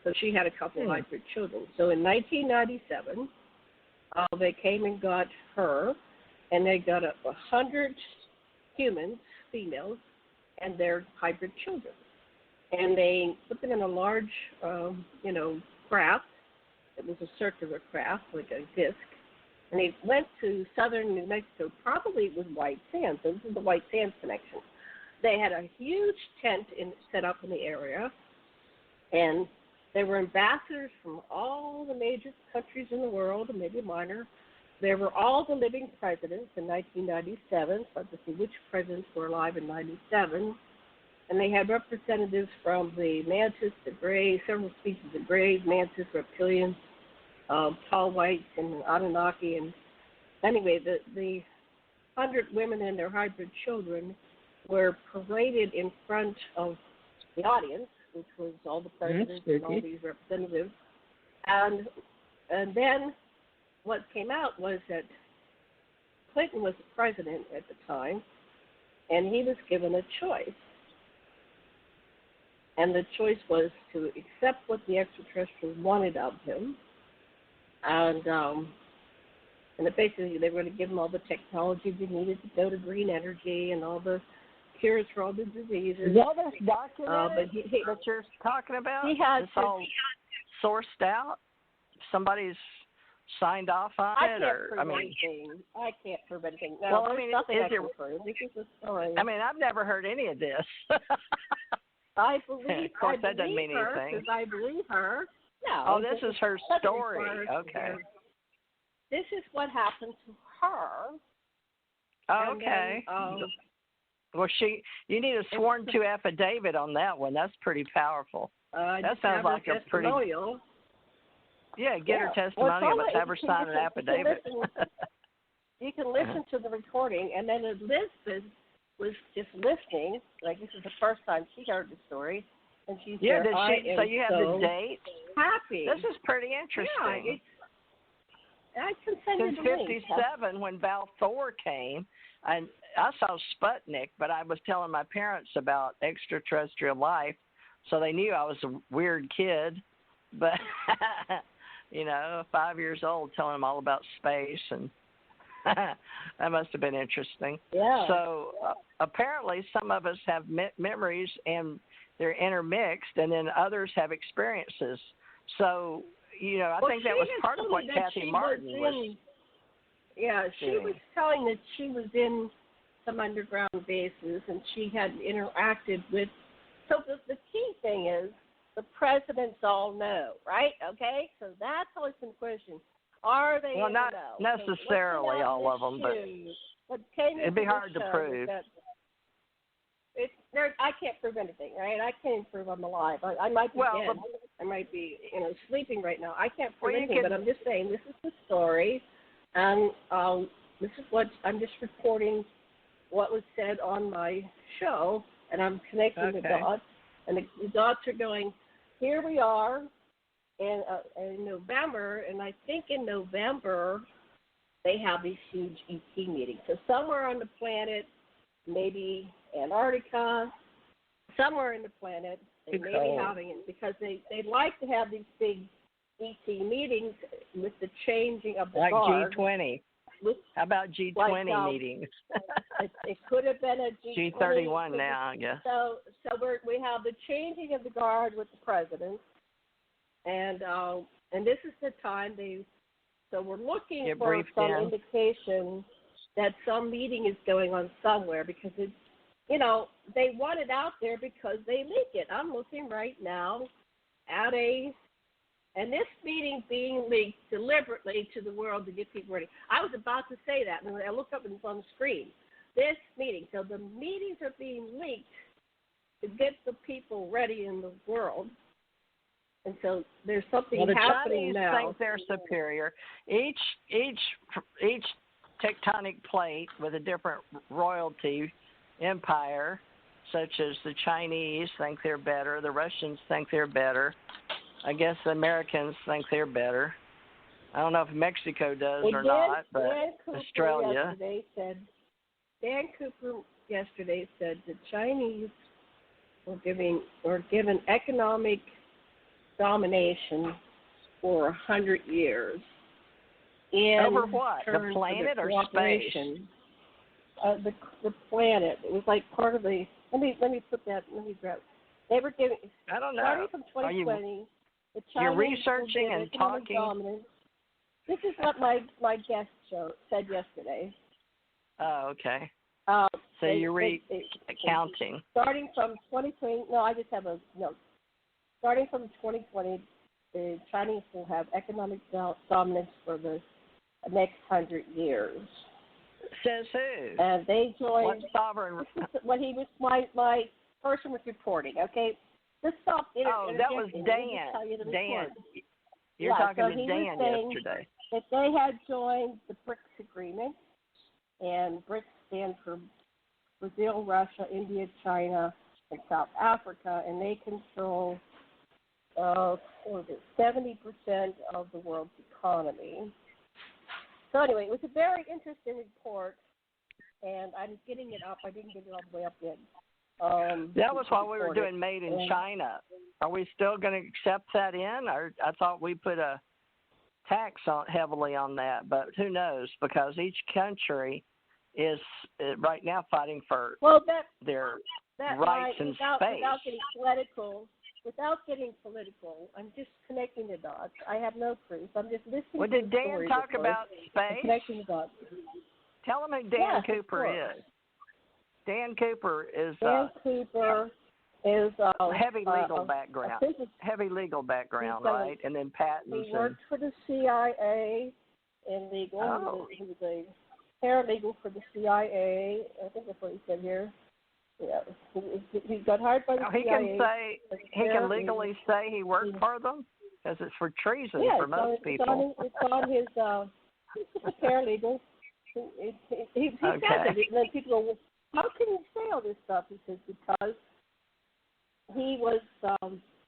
So she had a couple hybrid children. So in 1997, they came and got her, and they got 100 humans, females, and their hybrid children. And they put them in a large, craft. It was a circular craft, like a disc. And they went to southern New Mexico, probably with white sand. So this is the white sands connection. They had a huge tent set up in the area, and they were ambassadors from all the major countries in the world, and maybe minor. There were all the living presidents in 1997, so to see which presidents were alive in 97. And they had representatives from the mantis, the gray, several species of grays, mantis, reptilians, tall whites, and Anunnaki. And anyway, the 100 women and their hybrid children were paraded in front of the audience, which was all the presidents and all these representatives. And then what came out was that Clinton was the president at the time, and he was given a choice. And the choice was to accept what the extraterrestrials wanted of him, and that basically they were going to give him all the technology they needed to go to green energy and all the cures for all the diseases. Is all this documented that you're talking about? It's all sourced out? Somebody's signed off on it? I can't prove anything. No, well, I mean, this is a story. I mean, I've never heard any of this. I believe. Of course, that doesn't mean anything. Because I believe her. No, Yeah. Oh, this is her story. Okay. This is what happened to her. Okay. Then, well, you need a sworn to affidavit on that one. That's pretty powerful. That sounds like a pretty. Yeah, get her testimonial, but have her sign an affidavit. You can listen to the recording, and then Elizabeth was just listening. Like, this is the first time she heard the story, and she said, so you have the date? Happy. This is pretty interesting. Yeah, I can send you the link. In 1957, when Val Thor came, and I saw Sputnik, but I was telling my parents about extraterrestrial life, so they knew I was a weird kid, but, 5 years old, telling them all about space, and that must have been interesting. Yeah. So apparently some of us have memories, and they're intermixed, and then others have experiences. So, I think that was part of what Kathy Martin was. Yeah, she was telling that she was in some underground bases, and she had interacted with. So the key thing is the presidents all know, right? Okay, so that's always been the question. Are they? Well, not necessarily all of them, but it'd be hard to prove. I can't prove anything, right? I can't prove I'm alive. I might be dead. I might be, sleeping right now. I can't prove anything, but I'm just saying this is the story, and this is what I'm just reporting what was said on my show, and I'm connecting the dots, and the dots are going. Here we are in November, and I think in November they have these huge ET meetings. So somewhere on the planet, maybe Antarctica, somewhere in the planet, they may be having it because they like to have these big ET meetings with the changing of the guard. Like G20. How about G20 meetings? it could have been a G20. G31 now, I guess. So we have the changing of the guard with the president, and this is the time So we're looking for some indication that some meeting is going on somewhere because it's. They want it out there because they leak it. I'm looking right now at and this meeting being leaked deliberately to the world to get people ready. I was about to say that, and I looked up and it's on the screen. This meeting. So the meetings are being leaked to get the people ready in the world. And so there's something happening now. The Chinese think they're superior. Each tectonic plate with a different royalty empire, such as the Chinese think they're better, the Russians think they're better. I guess the Americans think they're better. I don't know if Mexico does or not, but Australia. Dan Cooper yesterday said the Chinese were given economic domination for 100 years. Over what? The planet or space? The planet. It was like part of the. Let me put that. Let me grab. They were giving. I don't know. Starting from 2020, the Chinese you're researching and talking. Dominance. This is what my guest said yesterday. Oh, okay. So you're counting. Starting from 2020. No, I just have a note. Starting from 2020, the Chinese will have economic dominance for the next 100 years. Says who? And they joined. What sovereign? This is what he was. My person was reporting. Okay, this stop. That was Dan. Dan. You're talking to Dan yesterday. That they had joined the BRICS agreement, and BRICS stand for Brazil, Russia, India, China, and South Africa, and they control 70% of the world's economy. So anyway, it was a very interesting report, and I'm getting it up. I didn't get it all the way up yet. That was while we were doing Made in China. Are we still going to accept that in? Or I thought we put a tax heavily on that, but who knows? Because each country is right now fighting for their rights in space. Without getting political, I'm just connecting the dots. I have no proof. I'm just listening. Well, did Dan talk about space? Connecting the dots. Tell him who Dan Cooper is. Dan Cooper is. Dan Cooper is heavy legal background. Heavy legal background, right? And then patents. He worked for the CIA in legal. Oh. He was a paralegal for the CIA. I think that's what he said here. Yeah, he got hired by the CIA. He can legally say he worked for them, because it's for treason for most people. It's on his. He's a paralegal. He says it, and then people go, "How can you say all this stuff?" He says, "Because he was."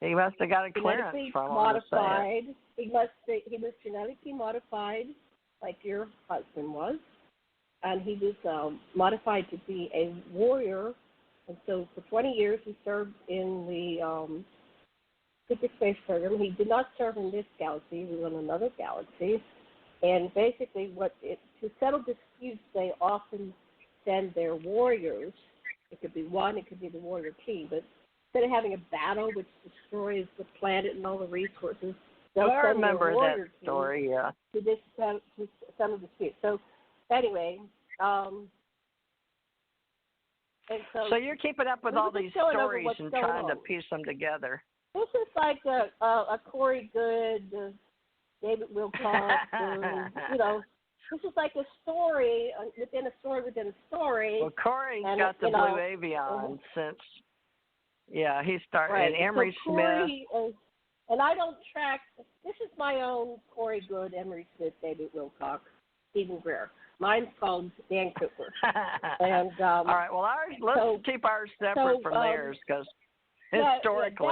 He must have got a clearance from modified. He was genetically modified, like your husband was, and he was modified to be a warrior. And so for 20 years he served in the secret space program. He did not serve in this galaxy. He was in another galaxy. And basically to settle disputes, they often send their warriors. It could be one, it could be the warrior team. But instead of having a battle which destroys the planet and all the resources, they'll I send remember their warrior that story, team to settle disputes. So anyway... And so you're keeping up with all these stories and trying to piece them together. This is like a Corey Good, David Wilcox, this is like a story within a story within a story. Well, Corey's got the Blue Avion since, he started, right. And Emery Smith. And I don't track, this is my own Corey Good, Emery Smith, David Wilcox, Stephen Greer. Mine's called Dan Cooper. And all right, well, let's keep ours separate from theirs, because historically,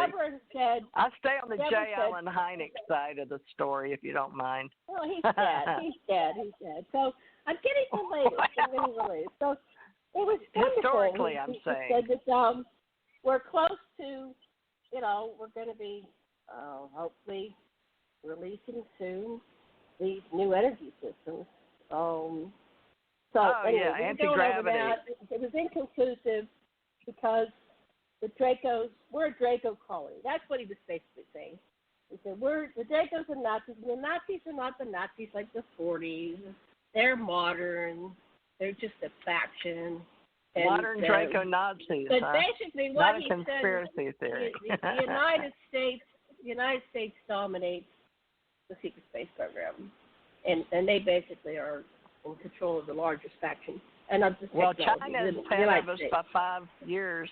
I stay on the J. Allen Hynek side of the story, if you don't mind. Well, he's dead. He's dead. So I'm getting the latest. So it was wonderful. Historically, I'm saying. He said that we're close to, we're going to be hopefully releasing soon these new energy systems. Anti-gravity. It was inconclusive because we're a Draco colony. That's what he was basically saying. He said, the Dracos are Nazis, and the Nazis are not the Nazis like the 40s. They're modern. They're just a faction. Modern Draco Nazis, but basically what not a conspiracy theory. The United States dominates the secret space program. And they basically are in control of the largest faction. And of the China's ahead of us by 5 years.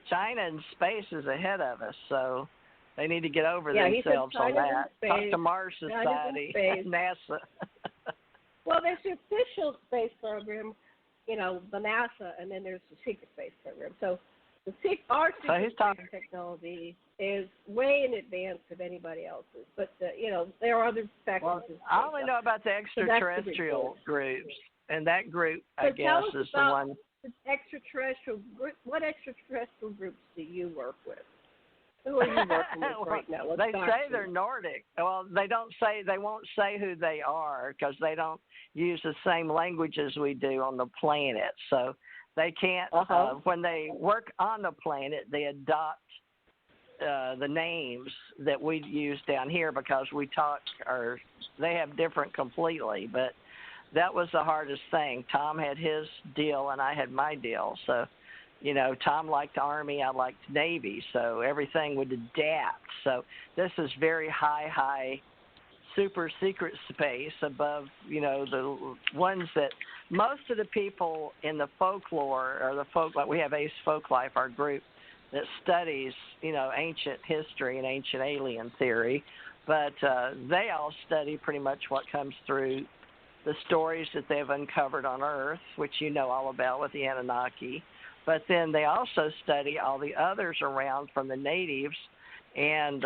China in space is ahead of us, so they need to get over themselves on that. Talk to Mars Society, NASA. Well, there's the official space program, the NASA, and then there's the secret space program. So our secret space technology is way in advance of anybody else's. But, there are other factors. Well, I only know about the extraterrestrial groups, and that group, I guess, is the one. What extraterrestrial groups do you work with? Who are you working with right now? They say they're Nordic. Well, they won't say who they are because they don't use the same language as we do on the planet. So they can't, when they work on the planet, they adopt the names that we use down here because we talk, or they have different completely. But that was the hardest thing. Tom had his deal and I had my deal. So, Tom liked Army, I liked Navy. So everything would adapt. So this is very high, super secret space above, the ones that most of the people in the folklore or we have Ace Folklife, our group that studies, ancient history and ancient alien theory. But they all study pretty much what comes through the stories that they've uncovered on Earth, which you know all about with the Anunnaki. But then they also study all the others around from the natives and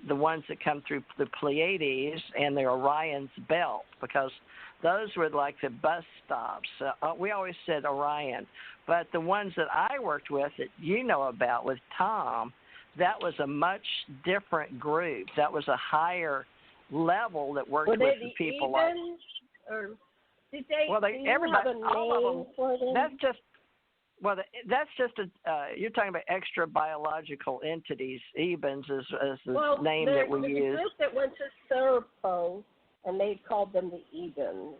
the ones that come through the Pleiades and the Orion's belt, because those were like the bus stops. We always said Orion. But the ones that I worked with that you know about with Tom, that was a much different group. That was a higher level that worked with the people like. Or did they? Well, everybody, all of them. That's just you're talking about extra biological entities. Ebens is the name that we use. There's a group that went to Serpo, and they called them the Ebens.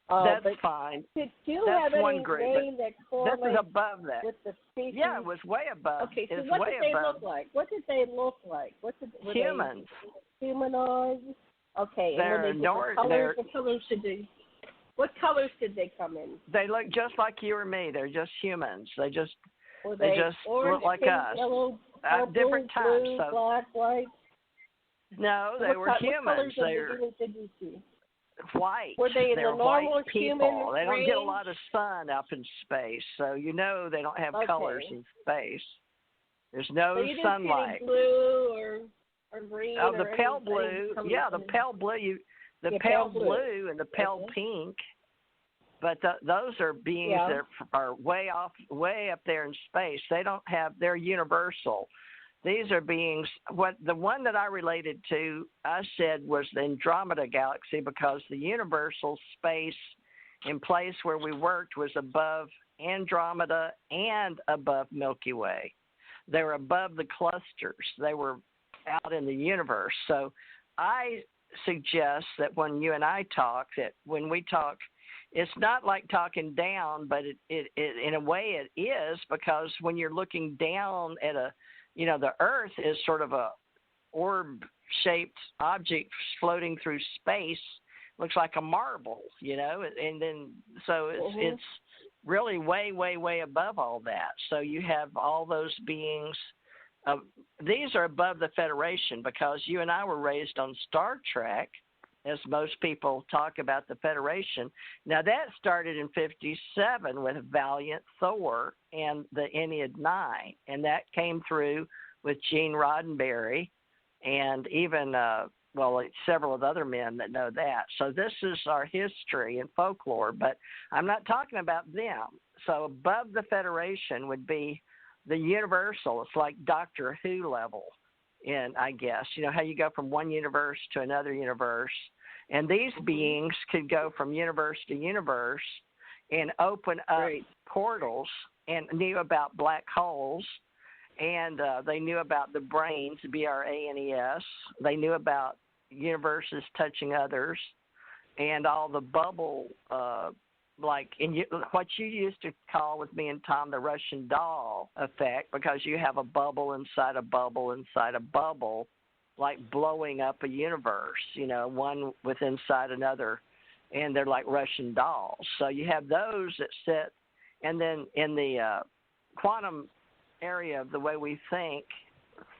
That's fine. Did you That's have one any group, name that correlates this is above that. with the species? Yeah, it was way above. Okay, so it's what way did they above. look like? What did they look like? Were Humans. They humanoids? Okay, They're and were they different colors? What colors did they come in? They look just like you or me. They're just humans. They just orange, look like pink, us. Yellow, purple, different types. blue, So, black, white. no, they were humans. What colors They're did you see? white. Were they in They're the normal white people. human They don't range? get a lot of sun up in space, so you know they don't have colors in space. There's no so you didn't sunlight. See any blue or green. Oh, the or pale any blue. Yeah, the pale blue. The pale blue and the pale pink. But those are beings that are way up there in space. They don't have. They're universal. These are beings. The one that I related to, I said was the Andromeda galaxy because the universal space in place where we worked was above Andromeda and above Milky Way. They were above the clusters. They were out in the universe. So I suggest that when you and I talk, that when we talk, it's not like talking down, but it in a way it is, because when you're looking down at the Earth is sort of a orb-shaped object floating through space, looks like a marble, and then so it's really way, way, way above all that. So you have all those beings. These are above the Federation because you and I were raised on Star Trek, as most people talk about the Federation. Now, that started in 1957 with Valiant Thor and the Ennead 9, and that came through with Gene Roddenberry and even, several of the other men that know that. So this is our history and folklore, but I'm not talking about them. So above the Federation would be the universal. It's like Doctor Who level. And I guess, how you go from one universe to another universe. And these beings could go from universe to universe and open up portals, and knew about black holes, and they knew about the brains, BRANES. They knew about universes touching others, and all the bubble, what you used to call with me and Tom the Russian doll effect, because you have a bubble inside a bubble inside a bubble, like blowing up a universe, one with inside another, and they're like Russian dolls. So you have those that sit, and then in the quantum area of the way we think,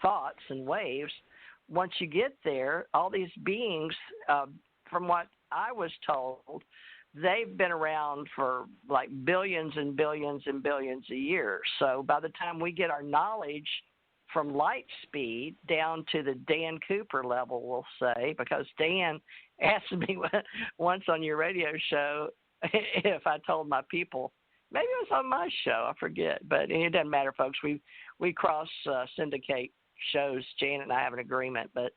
thoughts and waves, once you get there, all these beings, from what I was told, they've been around for like billions and billions and billions of years. So by the time we get our knowledge from light speed down to the Dan Cooper level, we'll say, because Dan asked me once on your radio show if I told my people, maybe it was on my show, I forget, but it doesn't matter, folks. We cross syndicate shows. Janet and I have an agreement, but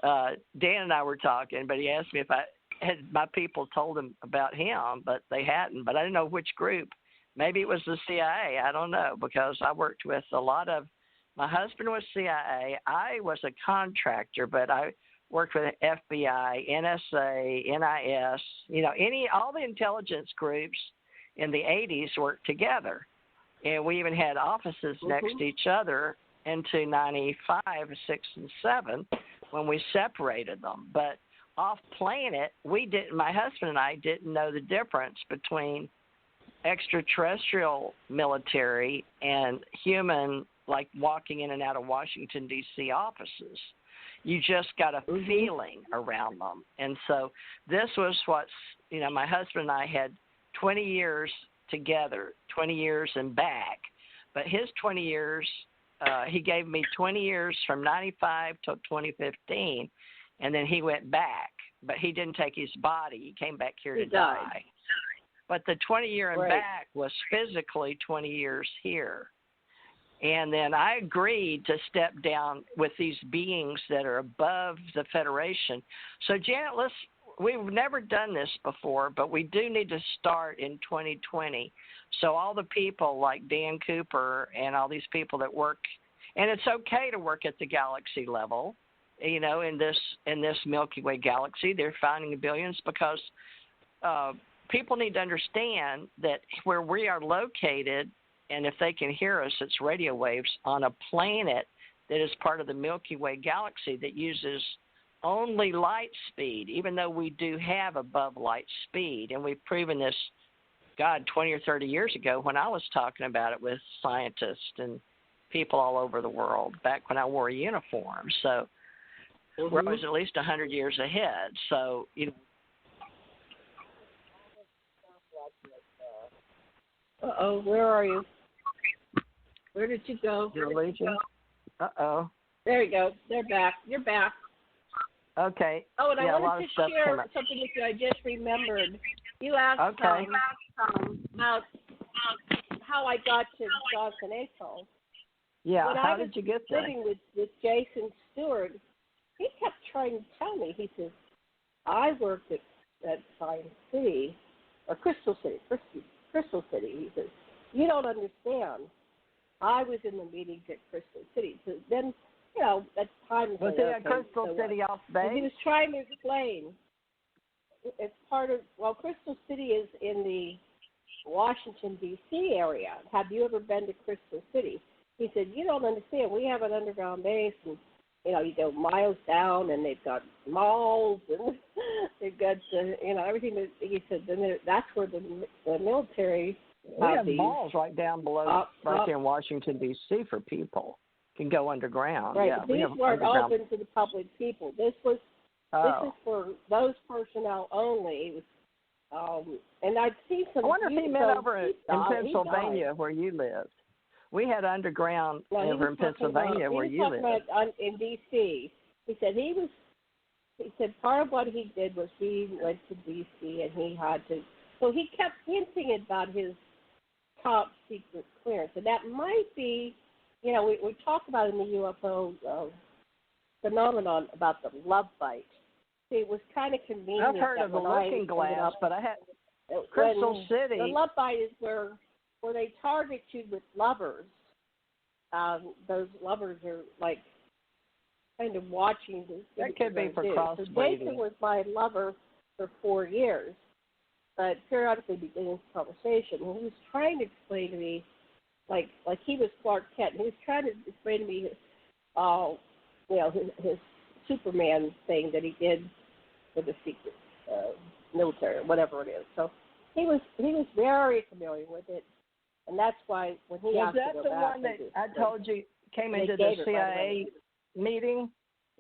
Dan and I were talking, but he asked me if I had my people told him about him, but they hadn't. But I didn't know which group. Maybe it was the CIA. I don't know, because I worked with a lot of. My husband was CIA. I was a contractor, but I worked with FBI, NSA, NIS. All the intelligence groups in the 80s worked together, and we even had offices next to each other into 95, 6, and 7 when we separated them. But off planet, my husband and I didn't know the difference between extraterrestrial military and human, like walking in and out of Washington, D.C. offices. You just got a feeling around them. And so this was my husband and I had 20 years together, 20 years and back. But his 20 years, he gave me 20 years from 95 till 2015, and then he went back. But he didn't take his body. He came back here to die. But the 20-year and back was physically 20 years here. And then I agreed to step down with these beings that are above the Federation. So, Janet, we've never done this before, but we do need to start in 2020. So all the people like Dan Cooper and all these people that work, and it's okay to work at the galaxy level, in this Milky Way galaxy. They're finding billions because people need to understand that where we are located, and if they can hear us, it's radio waves on a planet that is part of the Milky Way galaxy that uses only light speed, even though we do have above light speed. And we've proven this, 20 or 30 years ago when I was talking about it with scientists and people all over the world back when I wore a uniform. So we're always at least 100 years ahead. So, Uh-oh, where are you? Where did you go? You're leaving? Uh-oh. There you go. They're back. You're back. Okay. Oh, and I wanted to share something with you. I just remembered. You asked about how I got to Johnson Atoll. Yeah, when how did you get there? Living with Jason Stewart, he kept trying to tell me. He says, I worked at Science City, or Crystal City. He says, you don't understand. I was in the meetings at Crystal City. So then, at times... Was it at Crystal City off base? He was trying to explain. It's part of... Well, Crystal City is in the Washington, D.C. area. Have you ever been to Crystal City? He said, you don't understand. We have an underground base, and, you go miles down, and they've got malls, and they've got, everything. He said, that's where the military... We have malls right down below, right there in Washington, D.C. for people. Can go underground. Right, yeah, but these weren't open to the public people. This is for those personnel only. And I'd see some... I wonder if he meant over in Pennsylvania where you lived. We had underground over in Pennsylvania where you lived. In D.C. He said part of what he did was he went to D.C. and he had to... So he kept hinting about his top secret clearance. And that might be, we talk about in the UFO phenomenon about the love bite. See, it was kind of convenient. I've heard of the looking glass, but I had Crystal City. The love bite is where they target you with lovers. Those lovers are like kind of watching. That could be for crossbreeding. So Jason was my lover for 4 years. But periodically beginning this conversation, and he was trying to explain to me, like he was Clark Kent. He was trying to explain to me, his Superman thing that he did for the secret military, or whatever it is. So he was very familiar with it, and that's why when he asked to go back, was that the one that I told you came into the CIA meeting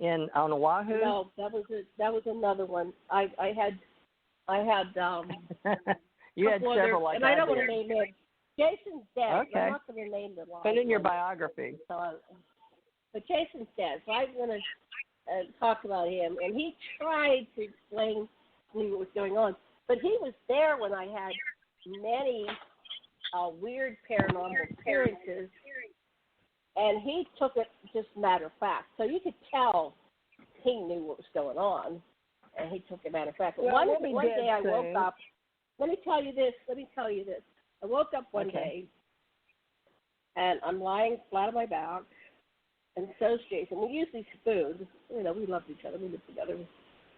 on Oahu? No, that was another one. I had you had several like that. And I don't want to name it. Jason's dead. Okay. I'm not going to name the line. Put in your biography. But Jason's dead, so I'm going to talk about him. And he tried to explain to me what was going on. But he was there when I had many weird paranormal experiences. And he took it just matter of fact. So you could tell he knew what was going on. And he took it matter of fact. But one day I woke up. Let me tell you this. I woke up one day, and I'm lying flat on my back, and so's Jason. We usually spooned. We loved each other. We lived together,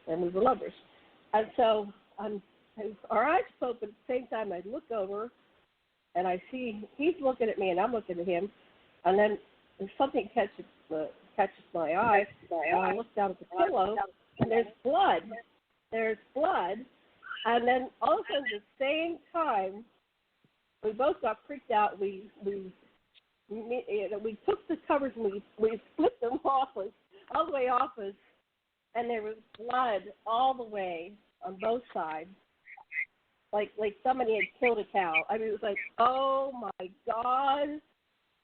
and we were lovers. And so our eyes open at the same time. I look over, and I see he's looking at me, and I'm looking at him. And then something catches my eye, and I look down at the pillow. And there's blood. And then also at the same time, we both got freaked out. We took the covers and we split them off all the way off us, and there was blood all the way on both sides, like somebody had killed a cow. I mean, it was like, oh my God!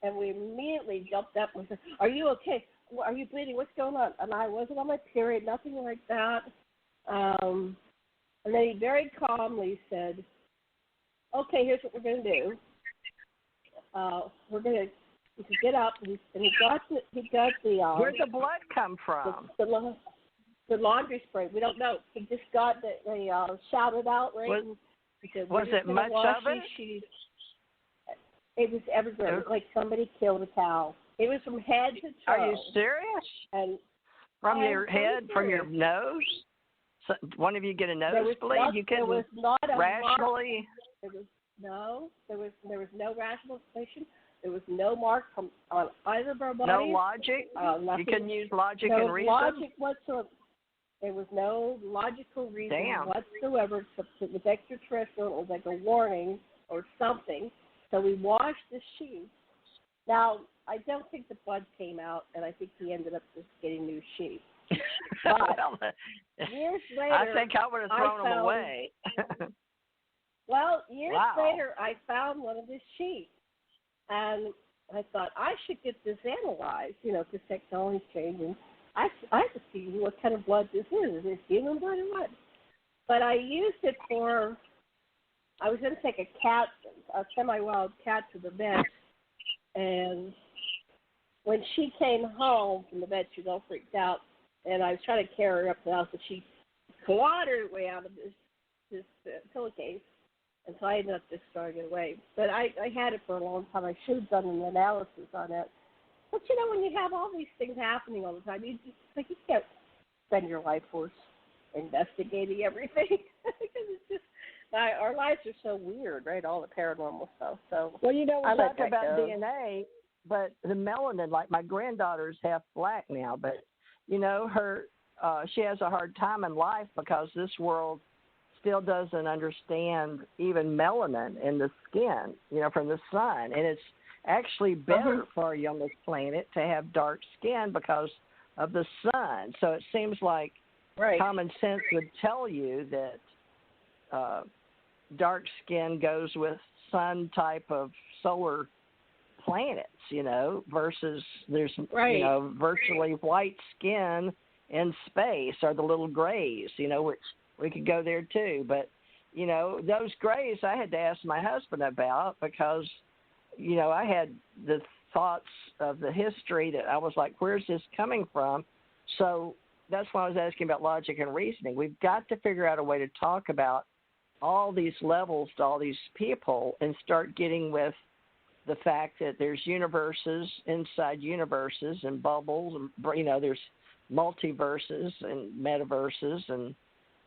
And we immediately jumped up and said, "Are you okay? Are you bleeding? What's going on?" And I wasn't on my period, nothing like that. And then he very calmly said, "Okay, here's what we're going to do. We're going to get up." And he got the where'd the blood come from? The laundry spray. We don't know. He just got they shouted out right. He said, was it much of it? It was everywhere. It was like somebody killed a cow. It was from head to toe. Are you serious? And from your head, from your nose? one of you get a nosebleed? You couldn't there was not a rationally. There was no rational explanation. There was no mark on either of our bodies. No logic. You couldn't use logic and reason. No logic whatsoever. There was no logical reason whatsoever, except it was extraterrestrial. It was like a warning or something. So we washed the sheets. Now, I don't think the blood came out, and I think he ended up just getting new sheets. But years later, I think I would have thrown them away. Well, years later, I found one of his sheets, and I thought I should get this analyzed, because technology's changing. I have to see what kind of blood this is. Is it human blood or what? But I used it I was going to take a semi-wild cat to the vet, and when she came home from the vet, she was all freaked out, and I was trying to carry her up to the house, but she clawed her way out of this pillowcase, and so I ended up just throwing it away. But I had it for a long time. I should have done an analysis on it. But, when you have all these things happening all the time, you can't spend your life force investigating everything. Because it's just, our lives are so weird, right? All the paranormal stuff. So, well, we talk about DNA, but the melanin, like my granddaughter's half black now, but, she has a hard time in life because this world still doesn't understand even melanin in the skin, from the sun. And it's actually better for you on this planet to have dark skin because of the sun. So it seems like common sense would tell you that dark skin goes with sun type of solar planets, versus there's, virtually white skin in space, or the little grays, which we could go there too. But, those grays I had to ask my husband about because, I had the thoughts of the history that I was like, where's this coming from? So that's why I was asking about logic and reasoning. We've got to figure out a way to talk about all these levels to all these people and start getting with the fact that there's universes inside universes and bubbles, and, there's multiverses and metaverses, and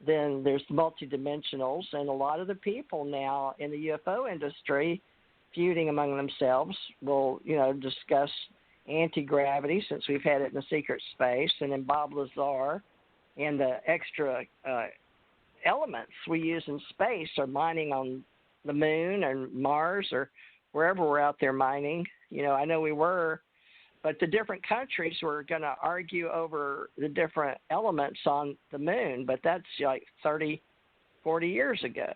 then there's multidimensionals, and a lot of the people now in the UFO industry feuding among themselves will, discuss anti-gravity, since we've had it in the secret space, and then Bob Lazar and the extra elements we use in space are mining on the moon or Mars or wherever we're out there mining. I know we were, but the different countries were going to argue over the different elements on the moon, but that's like 30, 40 years ago,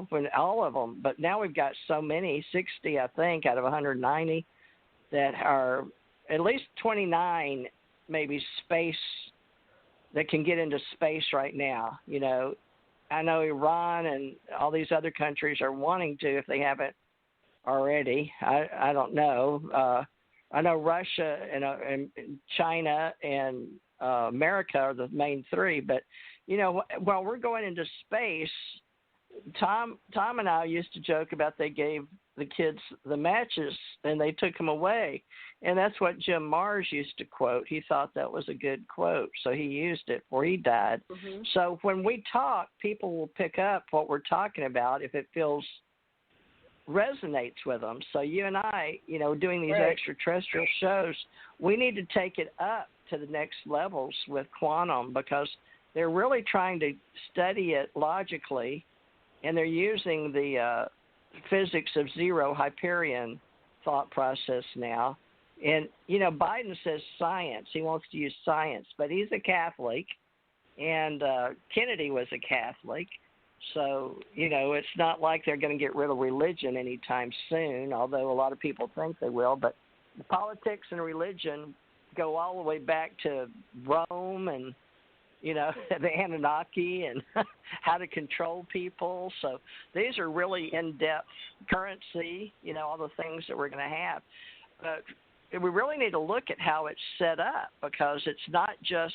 when all of them. But now we've got so many, 60, I think, out of 190, that are at least 29 maybe space that can get into space right now. I know Iran and all these other countries are wanting to, if they haven't already. I don't know. I know Russia and China and America are the main three, but while we're going into space, Tom and I used to joke about they gave the kids the matches and they took them away, and that's what Jim Mars used to quote. He thought that was a good quote, so he used it before he died. So when we talk, people will pick up what we're talking about if it resonates with them. So you and I, doing these extraterrestrial shows, we need to take it up to the next levels with quantum, because they're really trying to study it logically, and they're using the physics of zero Hyperion thought process now. And, Biden says science. He wants to use science, but he's a Catholic, and Kennedy was a Catholic. So, it's not like they're going to get rid of religion anytime soon, although a lot of people think they will. But the politics and religion go all the way back to Rome and, the Anunnaki and how to control people. So these are really in-depth currency, all the things that we're going to have. But we really need to look at how it's set up, because it's not just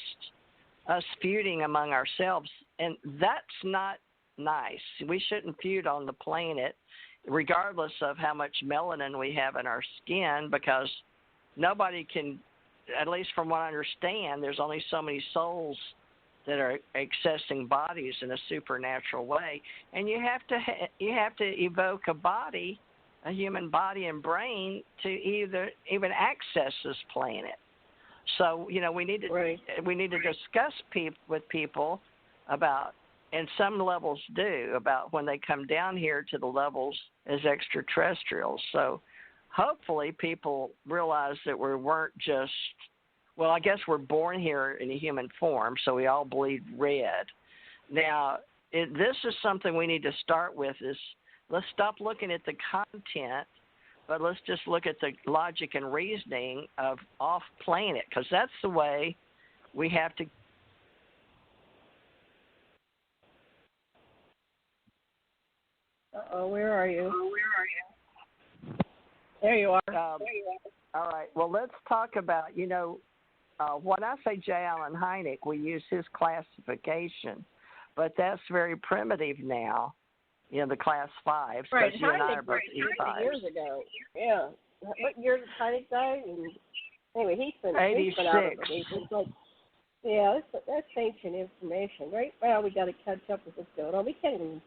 us feuding among ourselves, and that's not nice. We shouldn't feud on the planet, regardless of how much melanin we have in our skin, because nobody can, at least from what I understand, there's only so many souls that are accessing bodies in a supernatural way, and you have to evoke a human body and brain to even access this planet. So we need to discuss with people about, and some levels do, about when they come down here to the levels as extraterrestrials. So hopefully people realize that we weren't just, well, I guess we're born here in a human form, so we all bleed red. Now, this is something we need to start with is, let's stop looking at the content, but let's just look at the logic and reasoning of off-planet, because that's the way we have to. Where are you? There you are. All right. Well, let's talk about, when I say J. Allen Hynek, we use his classification, but that's very primitive now. The class 5s, because right. you and I are both E5s. Years ago, yeah. What year did Hynek die? Anyway, he's been 86. out of it. Yeah, that's ancient information. Right now, we got to catch up with what's going on. We can't even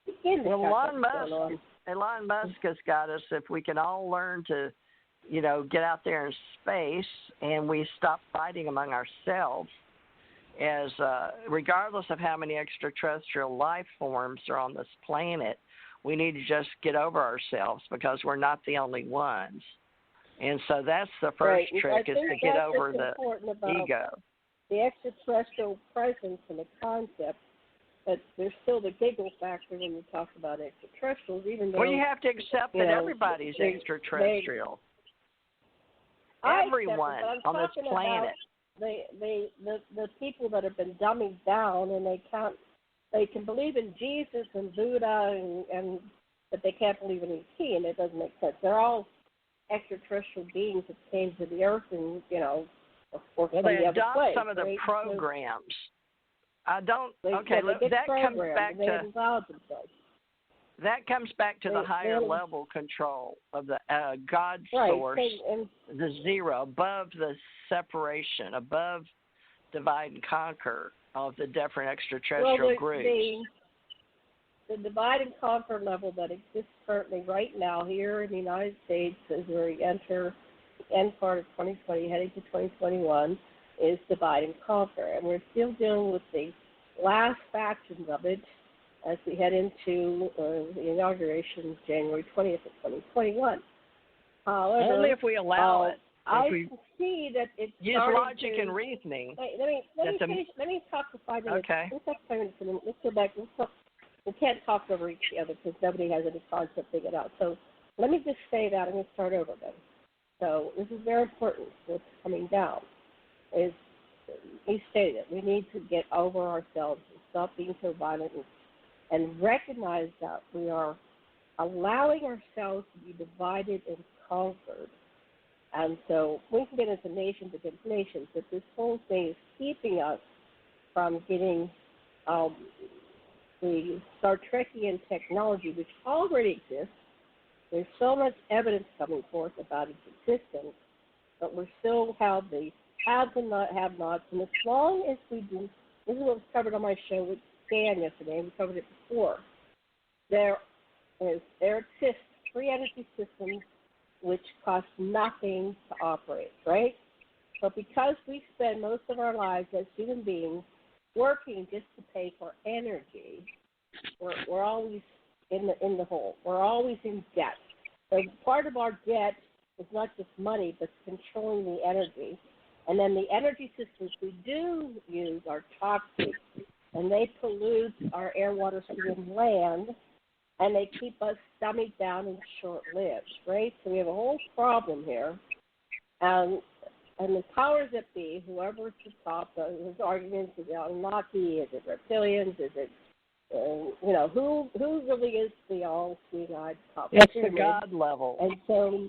begin to catch up with what's going on. Elon Musk has got us. If we can all learn to, get out there in space and we stop fighting among ourselves, as regardless of how many extraterrestrial life forms are on this planet, we need to just get over ourselves, because we're not the only ones. And so that's the first trick, is to get over the ego. The extraterrestrial presence and the concept, but there's still the giggle factor when you talk about extraterrestrials, even though... Well, you have to accept that everybody's extraterrestrial. Everyone on this planet. The people that have been dummied down, and they can believe in Jesus and Buddha, and but they can't believe in ET, and it doesn't make sense. They're all extraterrestrial beings that came to the earth, and or well, they adopt place, some of the programs. That comes back to the higher level control of the God source, the zero, above the separation, above divide and conquer of the different extraterrestrial groups. The divide and conquer level that exists currently right now here in the United States as we enter the end part of 2020, heading to 2021, is divide and conquer. And we're still dealing with the last factions of it as we head into the inauguration January 20th of 2021. However, only if we allow it. I can see that it's use logic and reasoning. Wait, let me talk for 5 minutes. Okay. Let's talk for 5 minutes, and then let's go back. We can't talk over each other because nobody has any concept figured out. So let me just say that. I'm going to start over then. So this is very important. What's coming down is he stated we need to get over ourselves and stop being so violent and recognize that we are allowing ourselves to be divided and conquered. And so we can get into nations against nations, but this whole thing is keeping us from getting the Star Trekian technology, which already exists. There's so much evidence coming forth about its existence, but we still have the haves and have-nots. And as long as we do, this is what was covered on my show with Dan yesterday, we covered it before. There exists free energy systems which cost nothing to operate, right? But because we spend most of our lives as human beings working just to pay for energy, we're always in the hole. We're always in debt. So part of our debt is not just money, but controlling the energy. And then the energy systems we do use are toxic, and they pollute our air, water, sea, and land, and they keep us stomach down and short-lived, right? So we have a whole problem here. And the powers that be, whoever's at the top, there's arguments, is it Anunnaki, is it reptilians, is it, who really is the all-seeing-eyed top? It's the God level. And so,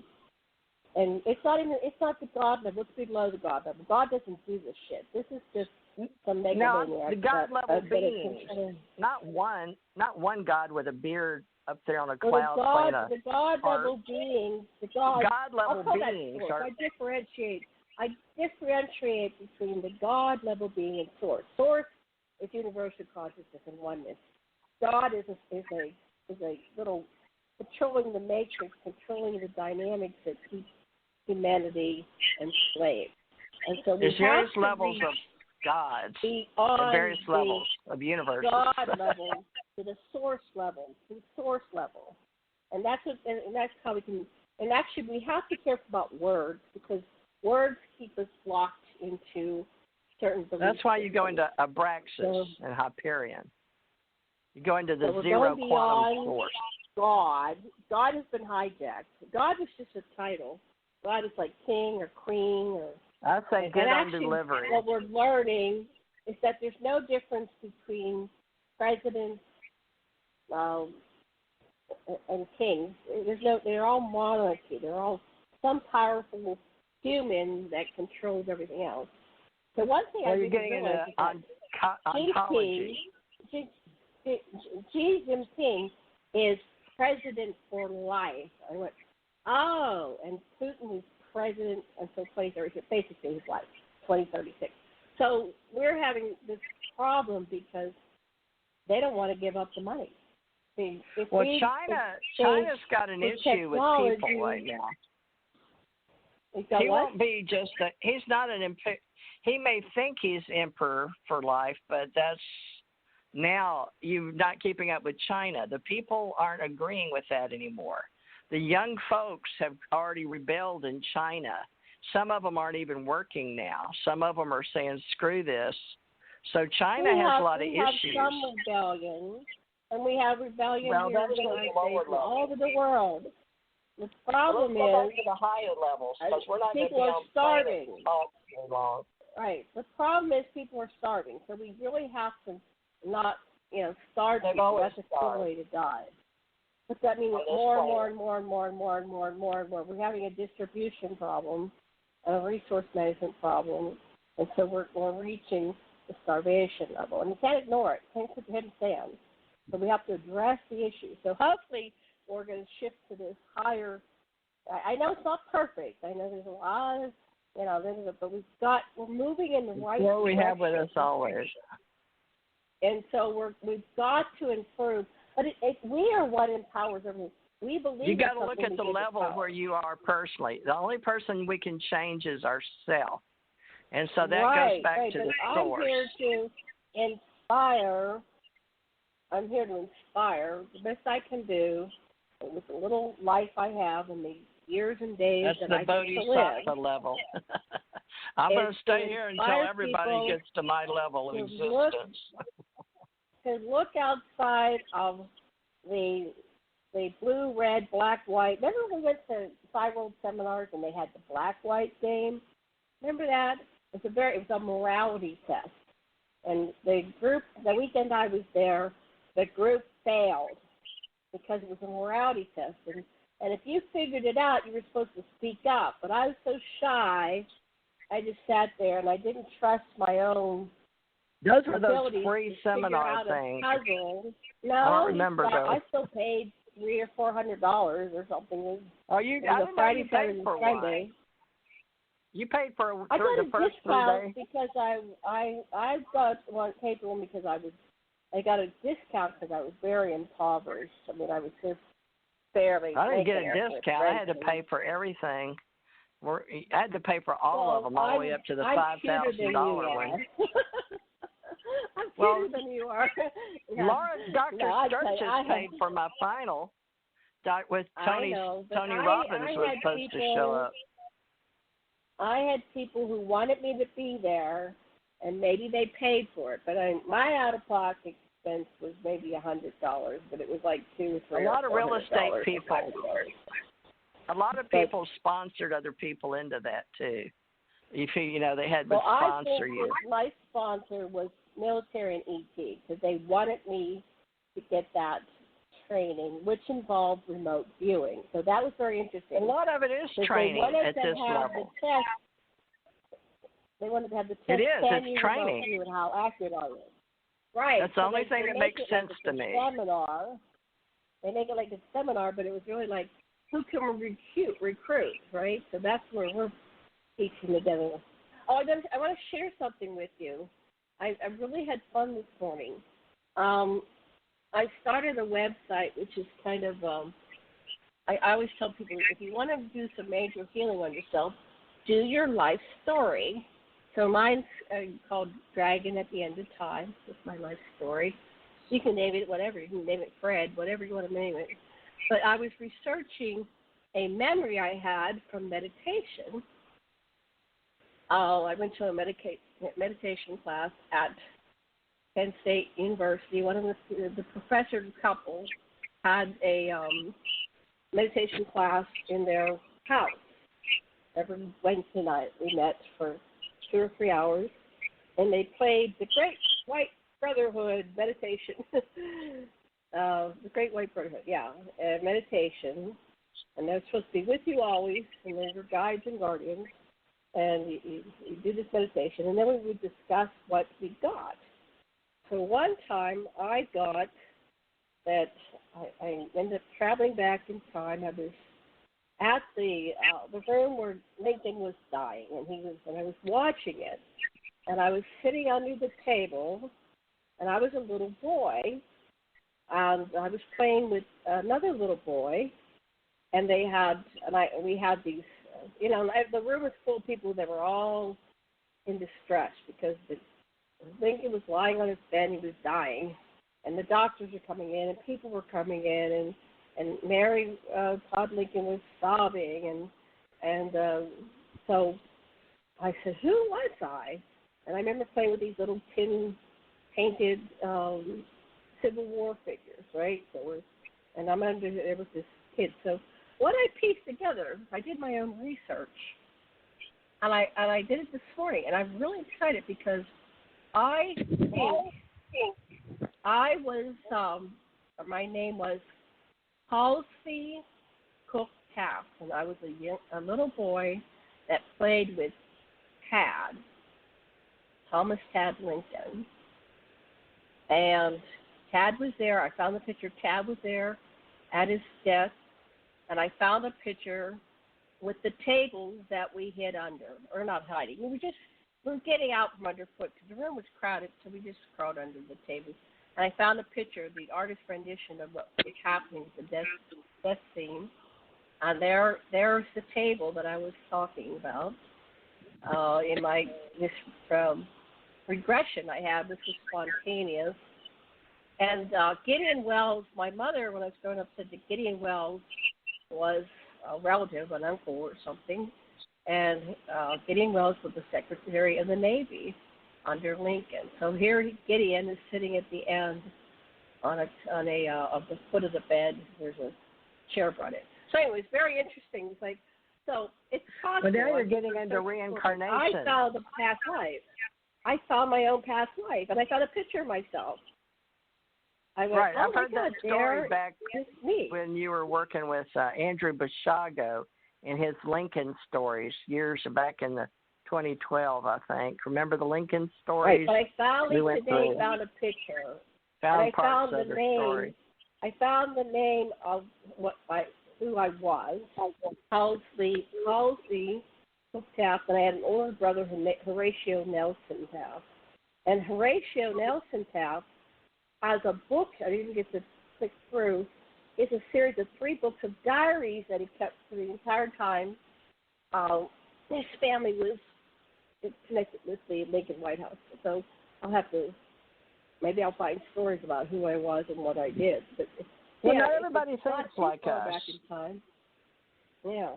and it's not the God level, it's below the God level. God doesn't do this shit. This is just some megalomaniac. No, the God level beings, not one God with a beard up there on a cloud. The God level beings, God level beings are. I differentiate between the God level being and source. Source It's universal consciousness and oneness. God is a little controlling the matrix, controlling the dynamics that keep humanity enslaved. And so we there's have various to levels of gods, beyond various levels of universes. God level to the source level, and that's how we can. And actually, we have to be careful about words because words keep us locked into certain beliefs. That's why you go into Abraxas and Hyperion. You go into the zero quantum source. God has been hijacked. God is just a title. God is like king or queen or. I say good on actually, delivery. What we're learning is that there's no difference between presidents and kings. They're all monarchy. They're all some powerful human that controls everything else. So one thing I didn't realize is that ontology. Xi Jinping is president for life. I went, oh, and Putin is president until 2036, basically his life, 2036. So we're having this problem because they don't want to give up the money. China's got an issue with people right now. He won't be just he's not an he may think he's emperor for life, but that's now you're not keeping up with China. The people aren't agreeing with that anymore. The young folks have already rebelled in China. Some of them aren't even working now. Some of them are saying, screw this. So China has a lot of issues. We have some rebellion, and we have rebellion here all over the world. The problem is the higher levels because we're not people are starving. Long. Right. The problem is people are starving, so we really have to not, starve people. That's a cool way to die. But that means more and more and more and more and more and more and more and more. We're having a distribution problem, a resource management problem, and so we're reaching the starvation level. And you can't ignore it. You can't put your head in the sand. So we have to address the issue. So hopefully we're going to shift to this higher. I know it's not perfect. I know there's a lot of, but we're moving in the right direction. What we have with us always. And so we've got to improve. But we are what empowers everything. We believe you got to look at the level where you are personally. The only person we can change is ourselves. And so that goes back to the source. I'm here to inspire. I'm here to inspire the best I can do with the little life I have and the years and days that I get to live. That's the Bodhisattva level. I'm going to stay here until everybody gets to my level of existence. To look outside of the blue, red, black, white. Remember when we went to 5-world seminars and they had the black-white game? Remember that? It was a morality test. And the weekend I was there, the group failed because it was a morality test. And if you figured it out, you were supposed to speak up. But I was so shy, I just sat there and I didn't trust my own. Those were those free seminar things. No, I don't remember those. I still paid $300 or $400 or something. Oh, I didn't know you paid for one. You paid for the first 3 days? Because I paid for one because I got a discount because I was very impoverished. I mean, I was just barely. I didn't get a discount. I had to pay for everything. I had to pay for all of them, all the way up to the $5,000 one. I'm cuter than you are. Dr. Sturgis paid for my final. With Tony Robbins was supposed to show up. I had people who wanted me to be there, and maybe they paid for it. But my out-of-pocket expense was maybe $100, but it was like $200 or $300. A lot of real estate people. A lot of people sponsored other people into that too. They had to sponsor you. My sponsor was military and ET because they wanted me to get that training, which involved remote viewing. So that was very interesting. A lot of it is training at this level. They wanted to have the test. It is. It's training. And how accurate are you? Right. That's the only thing that makes sense to me. Seminar. They make it like a seminar, but it was really like who can recruit, right? So that's where we're teaching the demo. Oh, I want to share something with you. I really had fun this morning. I started a website, which is kind of, I always tell people, if you want to do some major healing on yourself, do your life story. So mine's called Dragon at the End of Time. It's my life story. You can name it whatever. You can name it Fred, whatever you want to name it. But I was researching a memory I had from meditation. I went to a meditation class at Penn State University. One of the professor couple had a meditation class in their house. Every Wednesday night we met for 2 or 3 hours, and they played the Great White Brotherhood meditation. The Great White Brotherhood, meditation. And they're supposed to be with you always, and they're your guides and guardians. And you do this meditation, and then we would discuss what we got. So one time I got that I ended up traveling back in time. I was at the room where Lincoln was dying, and I was watching it, and I was sitting under the table, and I was a little boy, and I was playing with another little boy, and we had these, the room was full of people that were all in distress because Lincoln was lying on his bed and he was dying, and the doctors were coming in, and people were coming in, and Mary Todd Lincoln was sobbing, and so I said, who was I? And I remember playing with these little tin painted Civil War figures, right? And there was this kid. So what I pieced together, I did my own research, and I did it this morning, and I'm really excited because I think I was, my name was Halsey Cook Taft, and I was a little boy that played with Tad, Thomas Tad Lincoln. And Tad was there. I found the picture. Tad was there at his desk, and I found a picture with the tables that we hid under, or not hiding. We were getting out from underfoot because the room was crowded, so we just crawled under the tables. And I found a picture of the artist's rendition of what was happening at the death scene. And there's the table that I was talking about. In this regression I had, this was spontaneous. And Gideon Wells, my mother, when I was growing up, said that Gideon Wells was a relative, an uncle or something. And Gideon Wells was the Secretary of the Navy under Lincoln. So here Gideon is sitting at the end on of the foot of the bed. There's a chair brought in. So anyway, it's very interesting. It's like, so it's possible. But now you're getting into reincarnation. I saw the past life. I saw my own past life, and I got a picture of myself. I went, right, oh I've heard that story back me. when you were working with Andrew Bashago in his Lincoln stories years back in the 2012, I think. Remember the Lincoln stories? Right, but I finally today found a picture. I found the name. Story. I found the name of who I was. Halsey Taft, and I had an older brother, Horatio Nelson Taft. And Horatio Nelson Taft has a book, I didn't get to click through. It's a series of 3 books of diaries that he kept for the entire time. His family was connected with the Lincoln White House. So maybe I'll find stories about who I was and what I did. But not everybody thinks like us. Back in time. Yeah.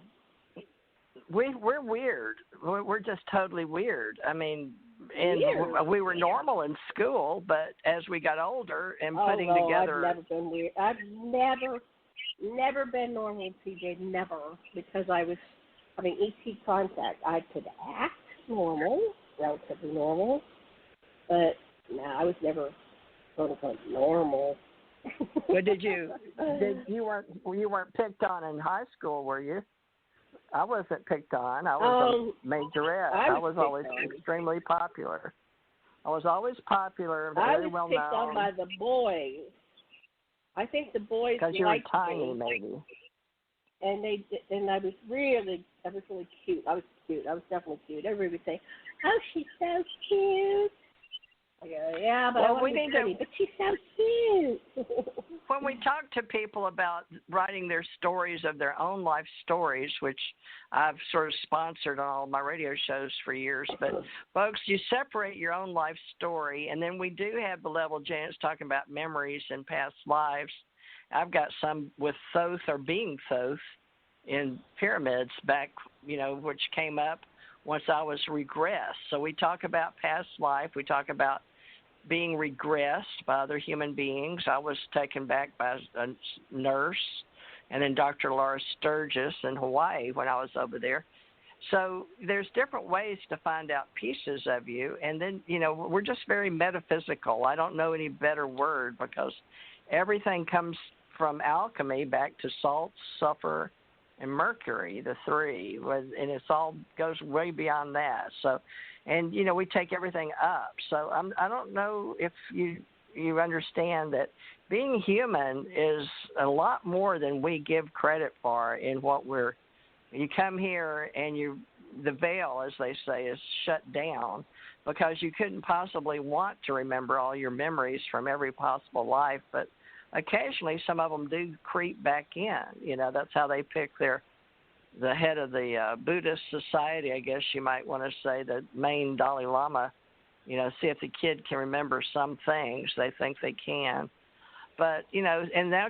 We're weird. We're just totally weird. I mean, and we were normal in school, but as we got older and putting together. I've never been weird. I've never been normal, TJ. Never, because I was having ET contact. I could act normal, relatively normal, but I was never quote unquote normal. But you weren't picked on in high school, were you? I wasn't picked on. I was a majorette. I was always extremely popular. I was always popular, very well known. I was picked on by the boys. I think the boys because you were tiny, maybe. And I was really cute. I was cute. I was definitely cute. Everybody would say, "Oh, she's so cute." Yeah, but I want to be pretty. But she's so cute. When we talk to people about writing their stories of their own life stories, which I've sort of sponsored on all my radio shows for years, but folks, you separate your own life story, and then we do have the level Janet's talking about memories and past lives. I've got some with Thoth or being Thoth in pyramids back, which came up once I was regressed. So we talk about past life. We talk about being regressed by other human beings. I was taken back by a nurse, and then Dr. Laura Sturgis in Hawaii when I was over there. So there's different ways to find out pieces of you. And then, we're just very metaphysical. I don't know any better word because everything comes from alchemy back to salt, sulfur, and mercury, the three, and it's all goes way beyond that. So, and we take everything up. So I don't know if you understand that being human is a lot more than we give credit for in what we're. You come here and the veil, as they say, is shut down because you couldn't possibly want to remember all your memories from every possible life, but occasionally some of them do creep back in. That's how they pick the head of the Buddhist society, I guess you might want to say, the main Dalai Lama, see if the kid can remember some things. They think they can. But, and now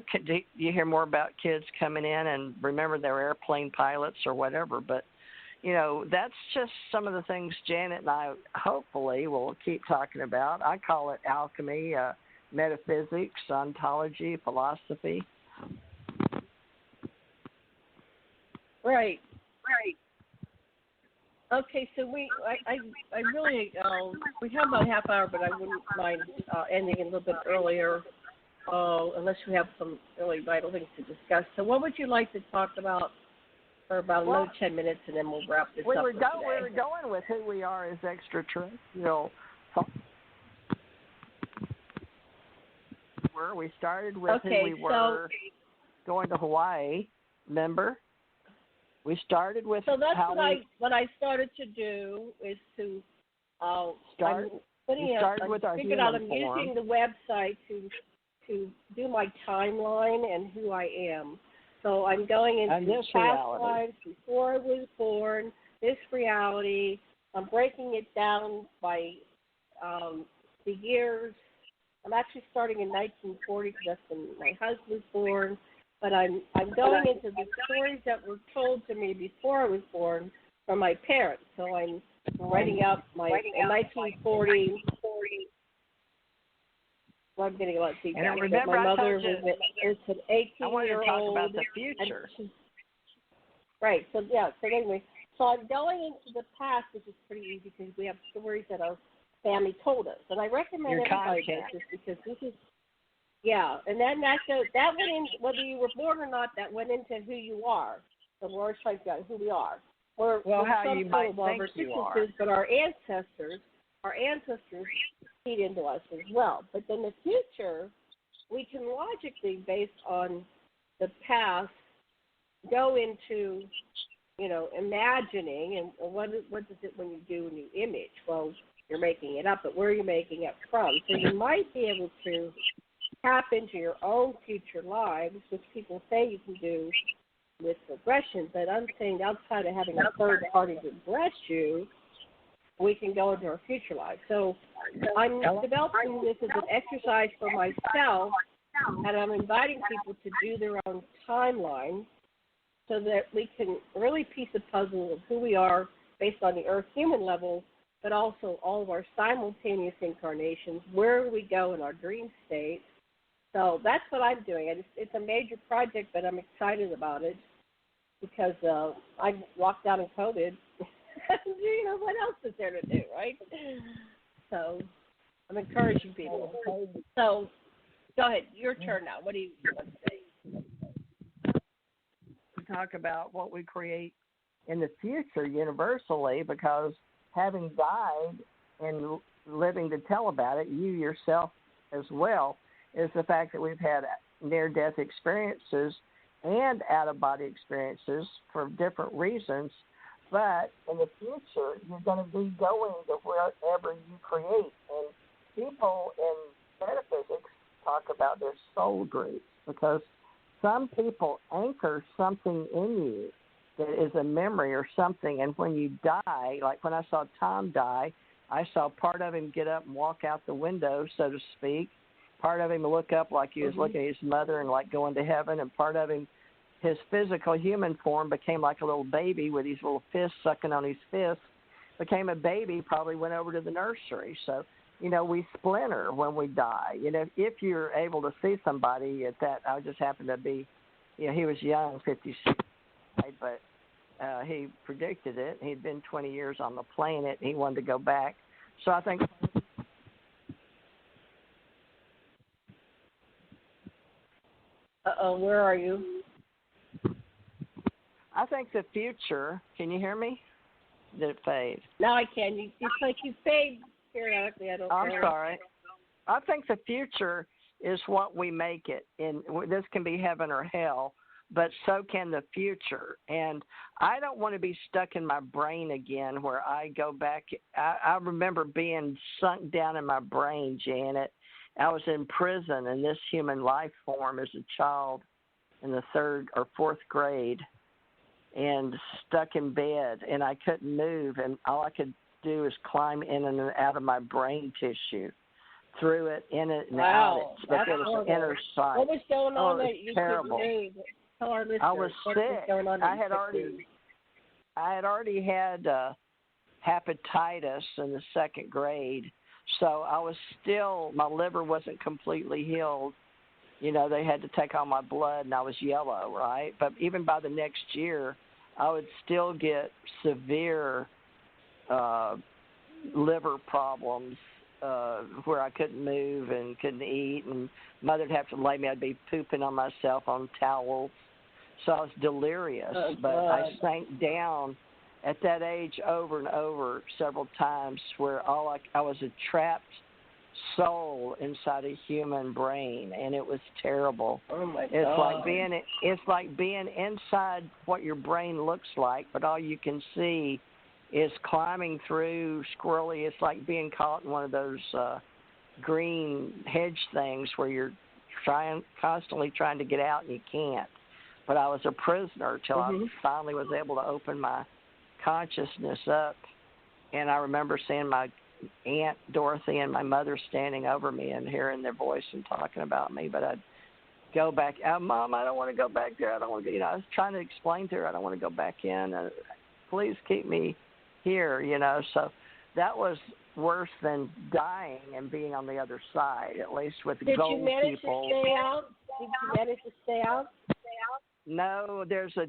you hear more about kids coming in and remember they're airplane pilots or whatever. But, that's just some of the things Janet and I hopefully will keep talking about. I call it alchemy, metaphysics, ontology, philosophy. Right. Okay, so I really we have about a half hour, but I wouldn't mind ending a little bit earlier, unless we have some really vital things to discuss. So, what would you like to talk about for about another 10 minutes, and then we'll wrap this up. We were going with who we are as extraterrestrial. We started with who we were going to Hawaii. Remember? We started with so that's what I started to do is to start. With our figured out I'm using the website to do my timeline and who I am. So I'm going into past reality. lives before I was born, this reality. I'm breaking it down by the years. I'm actually starting in 1940 because that's when my husband was born. But I'm going into the stories that were told to me before I was born from my parents. So I'm writing out in 1940. Well, I'm getting a lot of feedback. And remember, my mother was an 18-year-old. I wanted to talk about the future. Right. So anyway, so I'm going into the past, which is pretty easy because we have stories that our family told us, and I recommend everybody does this because this is. Yeah, and then that went in, whether you were born or not, that went into who you are. So we're always trying to figure out who we are. We're how you might think you are. But our ancestors feed into us as well. But in the future, we can logically, based on the past, go into, imagining, and what is it when you do a new image? Well, you're making it up, but where are you making it from? So you might be able to tap into your own future lives, which people say you can do with regression, but I'm saying outside of having a third party regress you, we can go into our future lives. So I'm developing this as an exercise for myself, and I'm inviting people to do their own timeline so that we can really piece the puzzle of who we are based on the Earth human level, but also all of our simultaneous incarnations, where we go in our dream state. So that's what I'm doing. It's a major project, but I'm excited about it because I'm locked down in COVID. What else is there to do, right? So I'm encouraging people. So go ahead. Your turn now. What do you want to say? To talk about what we create in the future universally, because having died and living to tell about it, you yourself as well, is the fact that we've had near-death experiences and out-of-body experiences for different reasons. But in the future, you're going to be going to wherever you create. And people in metaphysics talk about their soul groups because some people anchor something in you that is a memory or something, and when you die, like when I saw Tom die, I saw part of him get up and walk out the window, so to speak, part of him look up like he was looking at his mother and like going to heaven, and part of him, his physical human form became like a little baby with these little fists sucking on his fists, became a baby, probably went over to the nursery. So, we splinter when we die. If you're able to see somebody at that, I just happened to be, he was young, 56, but he predicted it. He'd been 20 years on the planet, and he wanted to go back. So I think... Uh-oh, where are you? I think the future... Can you hear me? Did it fade? Now I can. It's like you fade periodically. I don't care. I'm sorry. I think the future is what we make it. And this can be heaven or hell, but so can the future. And I don't want to be stuck in my brain again where I go back. I remember being sunk down in my brain, Janet. I was in prison in this human life form as a child in the 3rd or 4th grade and stuck in bed, and I couldn't move, and all I could do is climb in and out of my brain tissue, through it, in it, and out it. But it was inner sight. What was going on that you terrible. couldn't move? Tell our listeners I was sick. I had already had hepatitis in the 2nd grade, so I was still, my liver wasn't completely healed. They had to take all my blood, and I was yellow, right? But even by the next year, I would still get severe liver problems where I couldn't move and couldn't eat, and Mother'd have to lay me. I'd be pooping on myself on towels. So I was delirious, but I sank down at that age over and over several times where I was a trapped soul inside a human brain, and it was terrible. Oh my God. It's like being inside what your brain looks like, but all you can see is climbing through squirrely. It's like being caught in one of those green hedge things where you're constantly trying to get out and you can't. But I was a prisoner till I finally was able to open my consciousness up, and I remember seeing my Aunt Dorothy and my mother standing over me and hearing their voice and talking about me. But I'd go back, Mom, I don't want to go back there. I don't want to. I was trying to explain to her I don't want to go back in. Please keep me here. So that was worse than dying and being on the other side. At least with Did gold you manage people. to stay out? Did you manage to stay out? No, there's a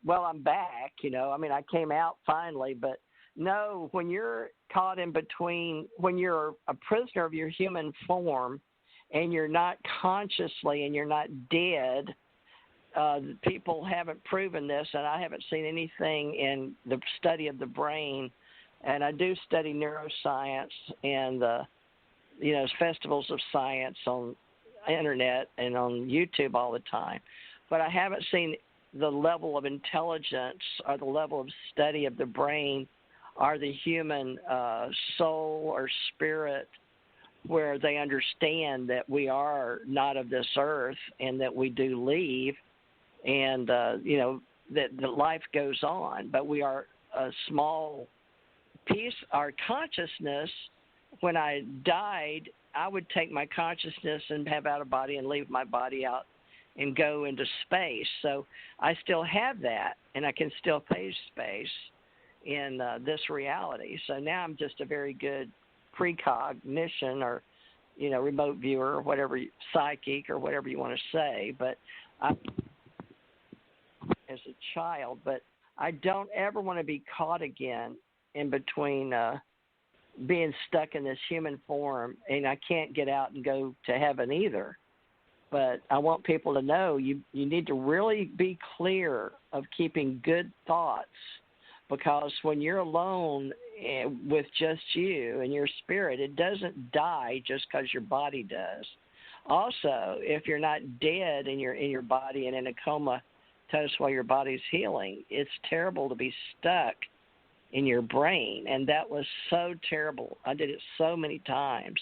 well, I'm back, I came out finally, but no, when you're caught in between, when you're a prisoner of your human form and you're not consciously and you're not dead, people haven't proven this, and I haven't seen anything in the study of the brain, and I do study neuroscience and festivals of science on internet and on YouTube all the time. But I haven't seen the level of intelligence or the level of study of the brain or the human soul or spirit where they understand that we are not of this earth and that we do leave and, that the life goes on. But we are a small piece. Our consciousness, when I died, I would take my consciousness and have out of body and leave my body out and go into space. So I still have that, and I can still face space in this reality. So now I'm just a very good precognition or, remote viewer or whatever, psychic or whatever you want to say. But I, as a child, but I don't ever want to be caught again in between being stuck in this human form, and I can't get out and go to heaven either. But I want people to know you need to really be clear of keeping good thoughts, because when you're alone with just you and your spirit, it doesn't die just because your body does. Also, if you're not dead and you're in your body and in a coma while your body's healing, it's terrible to be stuck in your brain, and that was so terrible. I did it so many times.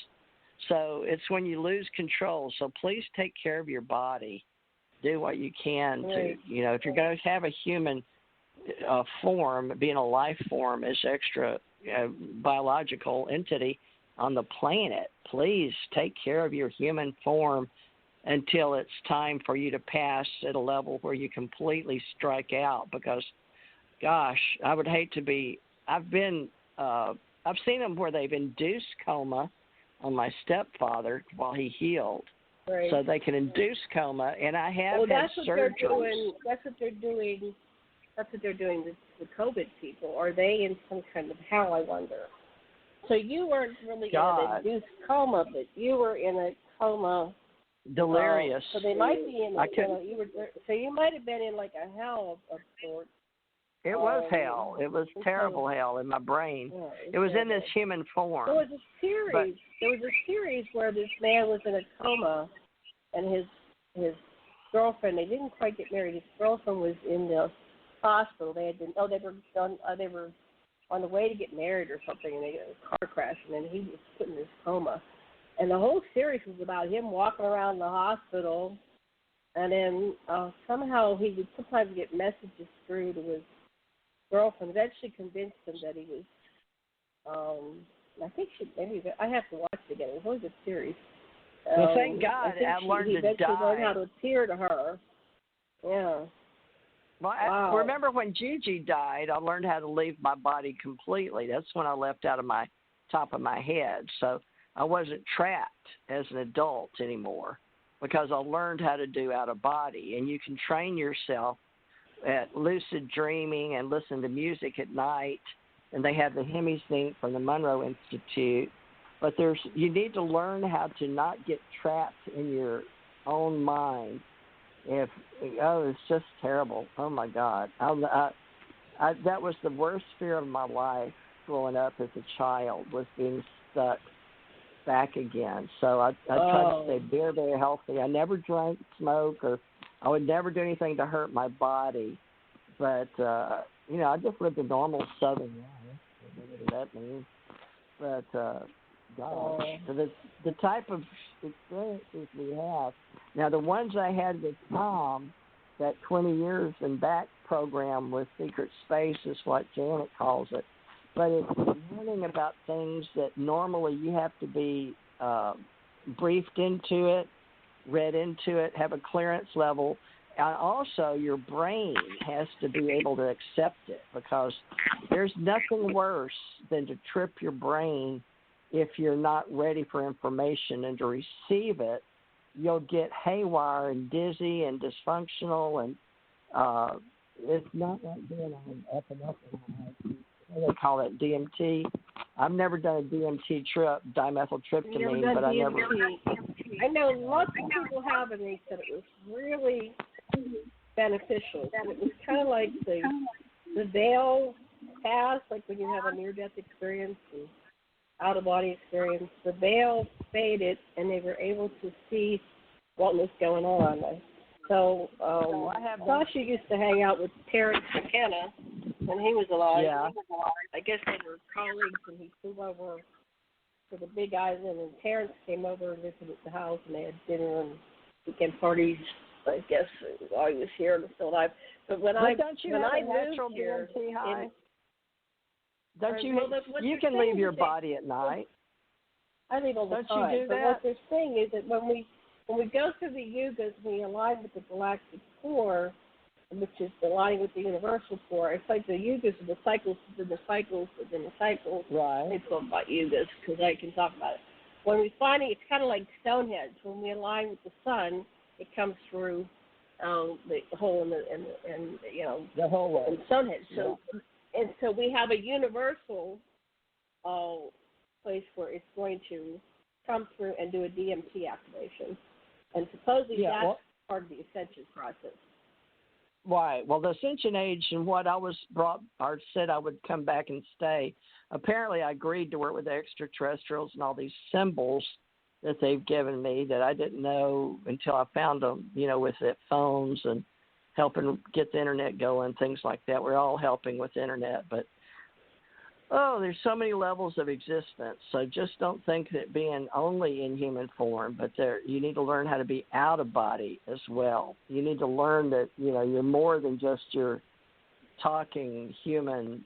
So it's when you lose control. So please take care of your body. Do what you can to, if you're going to have a human form, being a life form as extra biological entity on the planet, please take care of your human form until it's time for you to pass at a level where you completely strike out. Because, gosh, I would hate to be. I've seen them where they've induced coma on my stepfather while he healed, so they can induce coma, and I have had surgeries. That's what they're doing. That's what they're doing with the COVID people. Are they in some kind of hell, I wonder? So you weren't really in an induced coma, but you were in a coma. Delirious. So they might be in. So you might have been in like a hell of sorts. It was hell. It was terrible hell in my brain. Yeah, it was in this human form. There was a series where this man was in a coma, and his girlfriend. They didn't quite get married. His girlfriend was in the hospital. They were on the way to get married or something, and they got a car crash, and then he was put in this coma. And the whole series was about him walking around the hospital, and then somehow he would sometimes get messages through to his girlfriend. Eventually convinced him that he was. I think I have to watch it again. It was a really good series. Well, thank God I learned to die. He learned how to appear to her. Yeah. Well, wow. Remember when Gigi died, I learned how to leave my body completely. That's when I left out of my top of my head. So I wasn't trapped as an adult anymore because I learned how to do out of body. And you can train yourself at lucid dreaming and listen to music at night. And they have the Hemi-Sync from the Monroe Institute. But you need to learn how to not get trapped in your own mind. It's just terrible. Oh my God! That was the worst fear of my life growing up as a child, was being stuck back again. So I tried to stay very, very healthy. I never drank, smoked, or I would never do anything to hurt my body. But I just lived a normal Southern life. Whatever that means. But gosh, the type of experiences we have. Now, the ones I had with Tom, that 20 years and back program with Secret Space is what Janet calls it. But it's learning about things that normally you have to be briefed into it, read into it, have a clearance level. And also, your brain has to be able to accept it, because there's nothing worse than to trip your brain if you're not ready for information and to receive it. You'll get haywire and dizzy and dysfunctional, and it's not like being on up and up. They call it DMT. I've never done a DMT trip, dimethyltryptamine, but I never. I know lots of people have, and they said it was really beneficial. It was kind of like the veil pass, like when you have a near-death experience and out-of-body experience. The veil faded, and they were able to see what was going on. So Sasha used to hang out with Terrence McKenna when he was alive. Yeah. I guess they were colleagues, and he flew over to the Big Island, and Terrence came over and visited the house, and they had dinner and weekend parties, I guess, while he was here and still alive. But when I moved here, don't you? You can leave your body at night. I leave all the time. Don't you do that? What they're saying is that when we go through the yugas, we align with the galactic core, which is aligning with the universal core. It's like the yugas are the cycles within the cycles within the cycles. Right. They talk about yugas because I can talk about it. When we finally, it's kind of like Stonehenge. When we align with the sun, it comes through the hole in the hole in Stonehenge. So. Yeah. And so we have a universal place where it's going to come through and do a DMT activation. And supposedly that's part of the ascension process. Right. Well, the ascension age and what I was brought or said I would come back and stay, apparently I agreed to work with the extraterrestrials and all these symbols that they've given me that I didn't know until I found them, with the phones and helping get the internet going, things like that. We're all helping with the internet, but Oh, there's so many levels of existence. So just don't think that being only in human form, but you need to learn how to be out of body as well. You need to learn that, you're more than just your talking human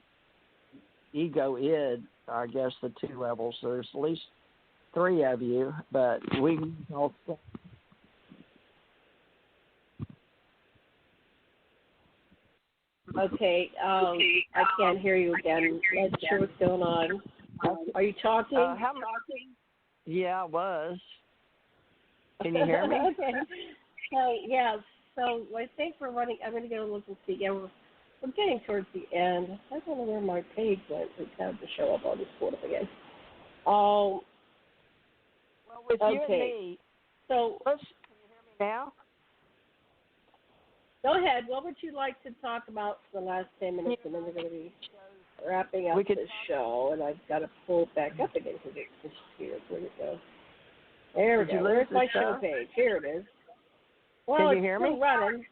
ego id, I guess the two levels. So there's at least three of you, but we all. Okay, I can't hear you again. Not sure what's going on. Are you talking? Yeah, I was. Can you hear me? Okay. So, yeah, so I think we're running. I'm going to go look and see. Yeah, we're getting towards the end. I don't know where my page went. It's had to show up on this board again. Well, with you and okay. me, So, can you hear me now? Go ahead. What would you like to talk about for the last 10 minutes, and then we're going to be wrapping up the show, and I've got to pull it back up again because it disappeared. Where'd it go? There we go. Where's my show page? Here it is. Well, can you hear it's still me? running.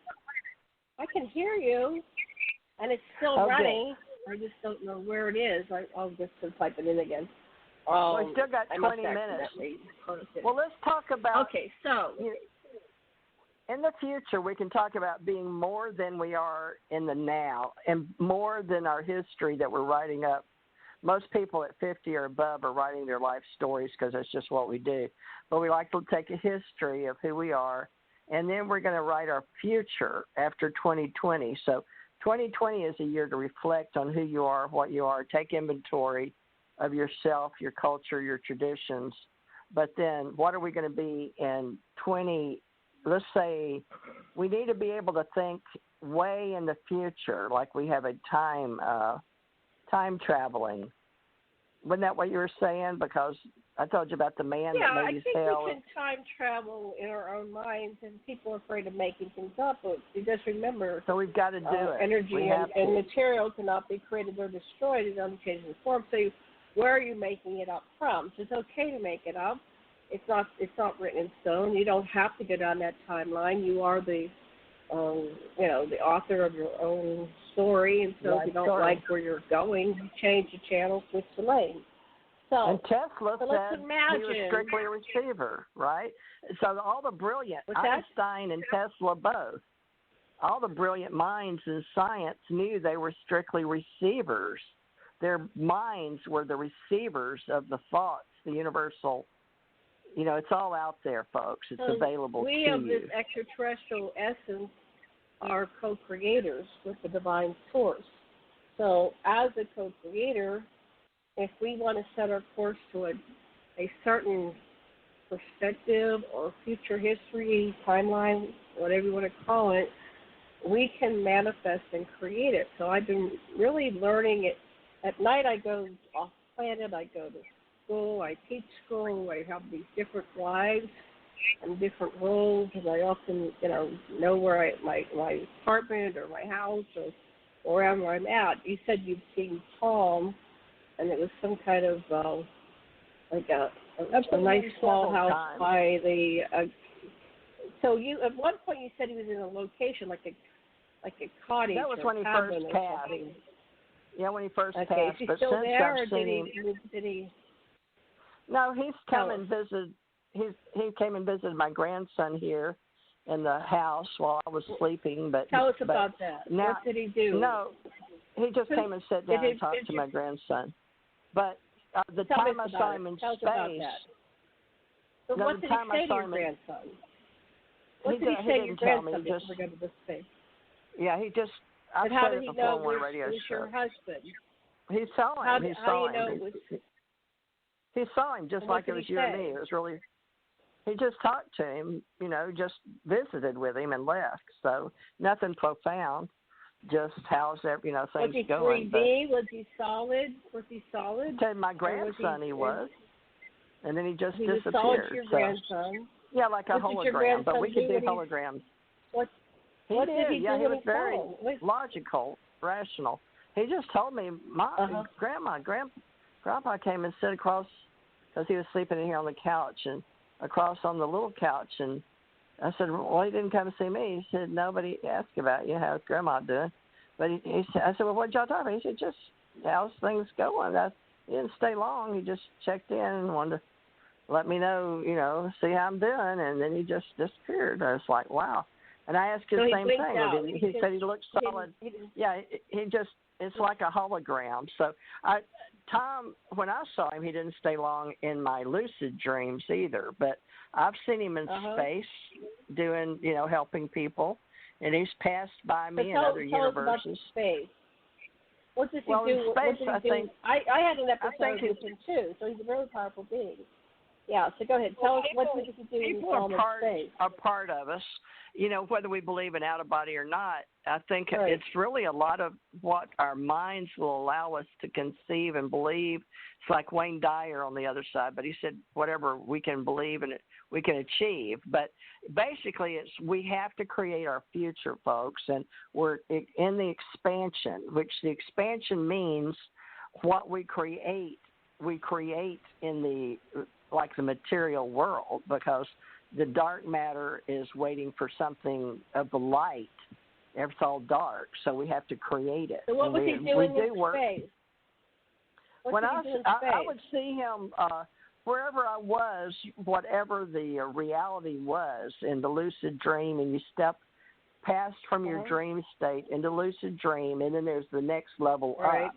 I can hear you, and it's still running. I just don't know where it is. I'll just type it in again. Well, we still got 20 minutes. Well, let's talk about... Okay, so... In the future, we can talk about being more than we are in the now and more than our history that we're writing up. Most people at 50 or above are writing their life stories because that's just what we do. But we like to take a history of who we are, and then we're going to write our future after 2020. So 2020 is a year to reflect on who you are, what you are, take inventory of yourself, your culture, your traditions. But then what are we going to be in 2020? Let's say we need to be able to think way in the future, like we have a time traveling. Wasn't that what you were saying? Because I told you about the man that made his hell. Yeah, I think we can time travel in our own minds, and people are afraid of making things up. But you just remember, so we've got to do it. Energy and material cannot be created or destroyed in unchanging form. So where are you making it up from? So it's okay to make it up. It's not written in stone. You don't have to go down that timeline. You are the the author of your own story, and so if you don't like where you're going, you change the channel, switch the lane. So, and Tesla said imagine. He was strictly a receiver, right? So all the brilliant, Einstein and Tesla both, all the brilliant minds in science knew they were strictly receivers. Their minds were the receivers of the thoughts, the universal. It's all out there, folks. It's available to you. We of this extraterrestrial essence are co-creators with the divine source. So as a co-creator, if we want to set our course to a certain perspective or future history, timeline, whatever you want to call it, we can manifest and create it. So I've been really learning it. At night I go off planet, I go to school, I teach school, I have these different lives and different roles, and I often, know where my apartment or my house or wherever I'm at. You said you've seen Tom, and it was some kind of like a nice small house by the. So you at one point you said he was in a location like a cottage. That was when he first passed. Yeah, when he first passed. Is he but still since there, I've seen him, did he? No, he's come and visited. He came and visited my grandson here in the house while I was sleeping. But tell us about that. Now, what did he do? No, he just came and sat down and talked to my grandson. But the time I saw him in space. So what did he say to your grandson? What did he say to your grandson before we go to this space? Yeah, he just. But how did he know it was your husband? He saw him. How do you know it was? He saw him just like it was you and me. It was really. He just talked to him, just visited with him and left. So nothing profound, just how's things going. Was he 3D? Was he solid? To my grandson, he was. And then he just disappeared. Was solid to your grandson? Yeah, like a hologram, but we could do holograms. What did he do? Yeah, he was very logical, rational. He just told me, Grandpa came and sat across, because he was sleeping in here on the couch, and across on the little couch, and I said, well, he didn't come to see me. He said, nobody asked about you. How's Grandma doing? But he said, I said, well, what did y'all talk about? He said, just how's things going? He didn't stay long. He just checked in and wanted to let me know, see how I'm doing, and then he just disappeared. I was like, wow. And I asked him the same thing. He said he looked solid. Yeah, it's like a hologram. So, Tom, when I saw him, he didn't stay long in my lucid dreams either. But I've seen him in space doing, helping people, and he's passed by me in other universes. Us about space. What does he do? In space, I think I had an episode with him too. So he's a very powerful being. Yeah. So go ahead. Tell us what does he do in space? Are part of us. Whether we believe in out-of-body or not, I think it's really a lot of what our minds will allow us to conceive and believe. It's like Wayne Dyer on the other side, but he said whatever we can believe and we can achieve. But basically, we have to create our future, folks, and we're in the expansion, which the expansion means what we create in the material world, because the dark matter is waiting for something of the light. It's all dark, so we have to create it. So what was he doing in space? I would see him wherever I was, whatever the reality was in the lucid dream, and you step past from your dream state into lucid dream, and then there's the next level up.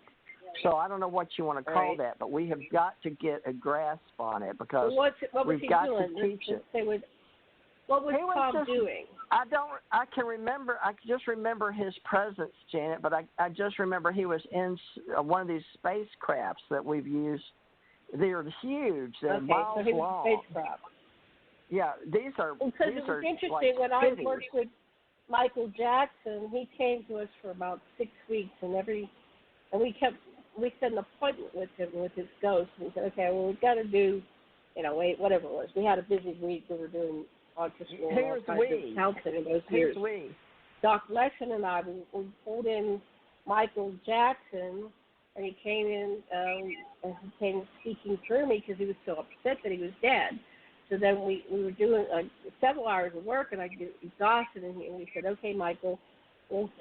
So I don't know what you want to call that, but we have got to get a grasp on it, because we've got to teach it. What was Tom doing? I can just remember his presence, Janet, but I just remember he was in one of these spacecrafts that we've used. They're huge. They're miles long. Spacecraft. Yeah, these are. Because it was interesting when I worked with Michael Jackson. He came to us for about 6 weeks, and we set an appointment with him with his ghost. And we said, okay, well, we've got to do, whatever it was. We had a busy week. We were doing consciousness and all kinds of counseling in those years. Doc Lessin and I, we pulled in Michael Jackson, and he came in and he came speaking through me because he was so upset that he was dead. So then we were doing several hours of work, and I was exhausted, and we said, okay, Michael, we'll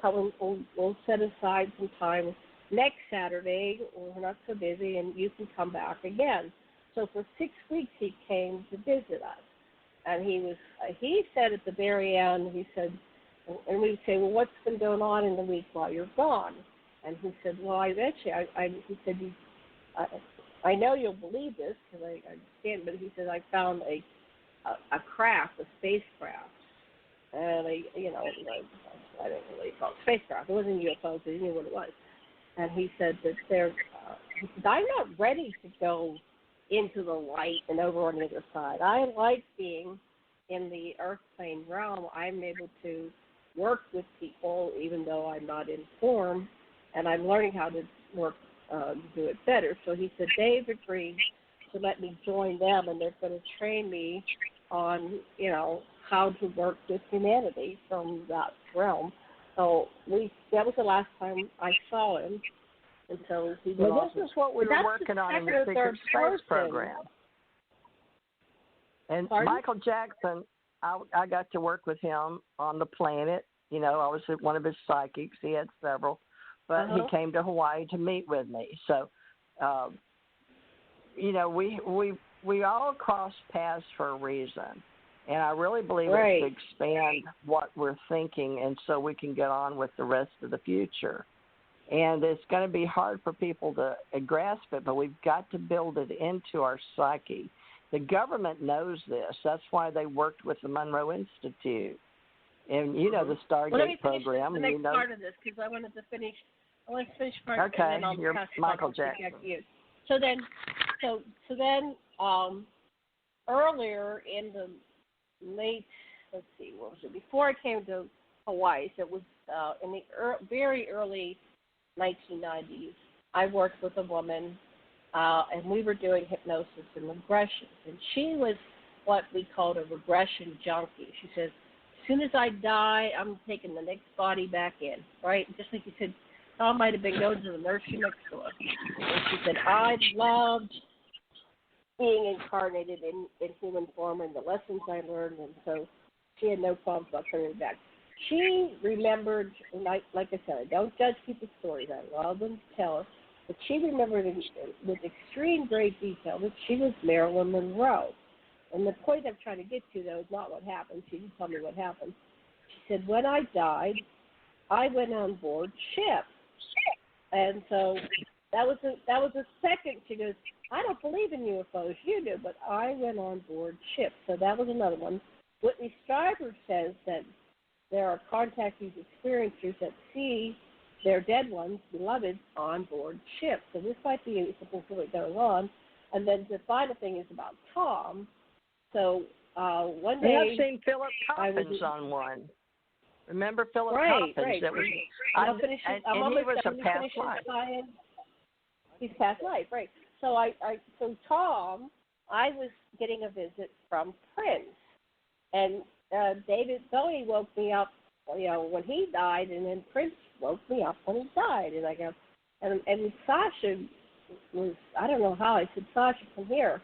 set aside some time next Saturday, we're not so busy, and you can come back again. So for 6 weeks he came to visit us, and he said at the very end, he said, and we would say, well, what's been going on in the week while you're gone? And he said, well, he said, I know you'll believe this because I understand, but he said, I found a craft, a spacecraft, and I don't really call it spacecraft. It wasn't UFOs, but he knew what it was. And he said that he said, I'm not ready to go into the light and over on the other side. I like being in the earth plane realm. I'm able to work with people even though I'm not in form, and I'm learning how to work, do it better. So he said, Dave agreed to let me join them, and they're going to train me on, how to work with humanity from that realm. So that was the last time I saw him. And so he was this is what we were working on in the Secret Space program. And Michael Jackson, I got to work with him on the planet. I was one of his psychics. He had several. But he came to Hawaii to meet with me. So, we all cross paths for a reason. And I really believe it's to expand what we're thinking, and so we can get on with the rest of the future. And it's going to be hard for people to grasp it, but we've got to build it into our psyche. The government knows this. That's why they worked with the Monroe Institute. And, the Stargate program. Let me finish the next part of this, because I wanted to finish part, okay, and then I'll you're pass Michael Jackson. You. So then, earlier in the late, before I came to Hawaii, so it was in the very early 1990s, I worked with a woman, and we were doing hypnosis and regression. And she was what we called a regression junkie. She said, as soon as I die, I'm taking the next body back in, right? Just like you said, Tom might have been going to the nursery next door. And she said, I loved being incarnated in human form and the lessons I learned, and so she had no problems about coming back. She remembered, like I said, I don't judge people's stories. I love them to tell us. but she remembered with extreme great detail that she was Marilyn Monroe. And the point I'm trying to get to, though, is not what happened. She didn't tell me what happened. She said, when I died, I went on board ship. And so that was a second. She goes, I don't believe in UFOs. You do, but I went on board ship. So that was another one. Whitney Strieber says that there are contactees, experiencers that see their dead ones, beloved, on board ship. So this might be something really going on. And then the final thing is about Tom. So one day, I've seen Philip Coppens on one. Remember Philip Coppens? Right. That was, I'm and he was a past life. life. He's past life, right? So so Tom, I was getting a visit from Prince, and David Bowie woke me up, when he died, and then Prince woke me up when he died, and I go, and Sasha was, I don't know how, I said, Sasha, come here.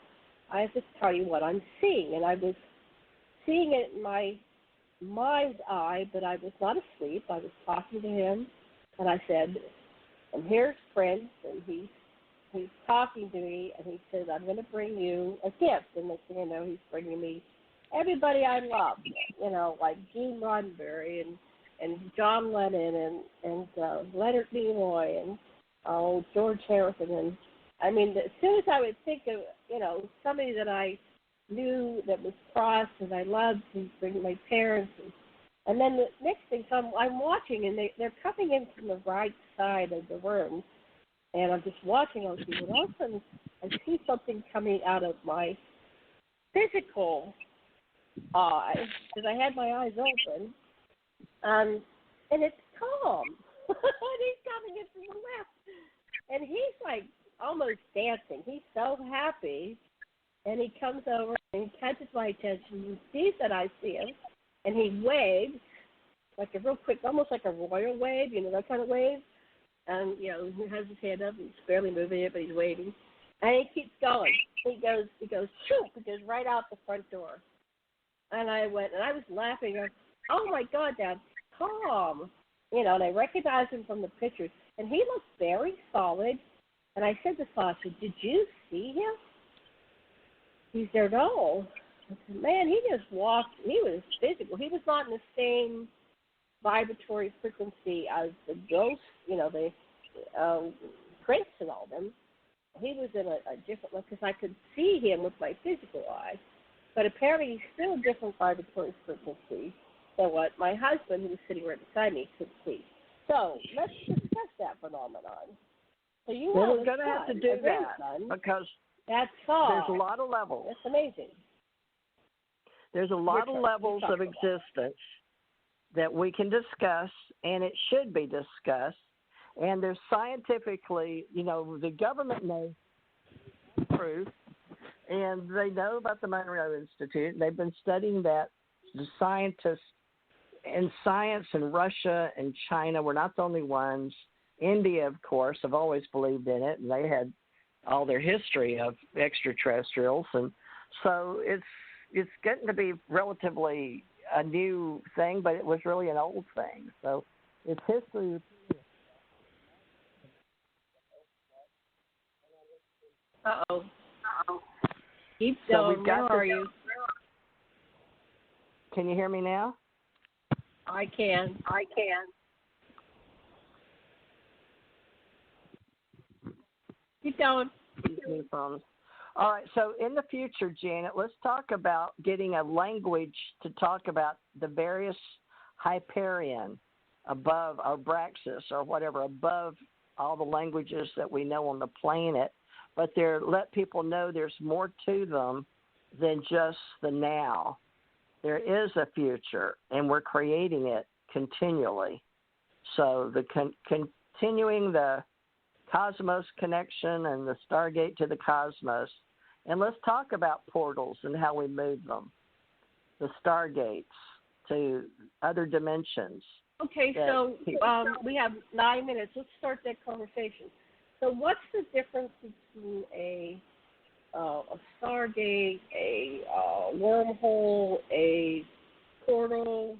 I have to tell you what I'm seeing. And I was seeing it in my mind's eye, but I was not asleep. I was talking to him, and I said, and here's Prince, and he's talking to me, and he says, I'm going to bring you a gift. And next thing I know, he's bringing me everybody I love, like Gene Roddenberry and John Lennon and Leonard Nimoy and George Harrison. And I mean, as soon as I would think of, somebody that I knew that was crossed and I loved, he'd bring my parents. And then the next thing, so I'm watching, and they're coming in from the right side of the room. And I'm just watching those people. And all of a sudden, I see something coming out of my physical eye, because I had my eyes open. And it's Tom. And he's coming in from the left. And he's like almost dancing. He's so happy. And he comes over and catches my attention. He sees that I see him. And he waves, like a real quick, almost like a royal wave, that kind of wave. And, he has his hand up. He's barely moving it, but he's waving. And he keeps going. He goes, shoot, he goes right out the front door. And I went, and I was laughing. I was, oh, my God, that's Tom. And I recognized him from the pictures. And he looked very solid. And I said to Sasha, did you see him? He said, no. I said, man, he just walked. He was physical. He was not in the same vibratory frequency as the ghost, the Prince and all them. He was in a different one because I could see him with my physical eye. But apparently he's still a different vibratory frequency than what my husband, who was sitting right beside me, could see. So let's discuss that phenomenon. So we're going to have to do that because there's a lot of levels. That's amazing. There's a lot of levels of existence that we can discuss, and it should be discussed. And there's scientifically, the government knows proof, and they know about the Monroe Institute. They've been studying that. The scientists in science in Russia and China were not the only ones. India, of course, have always believed in it, and they had all their history of extraterrestrials. And so it's getting to be relatively a new thing, but it was really an old thing. So it's history. Uh-oh. Keep going. Where are you? Can you hear me now? I can. Keep going. All right, so in the future, Janet, let's talk about getting a language to talk about the various Hyperion above, or Braxis, or whatever, above all the languages that we know on the planet. But let people know there's more to them than just the now. There is a future, and we're creating it continually. So the continuing the cosmos connection and the Stargate to the cosmos. And let's talk about portals and how we move them, the Stargates to other dimensions. Okay, so we have 9 minutes. Let's start that conversation. So what's the difference between a Stargate, a wormhole, a portal?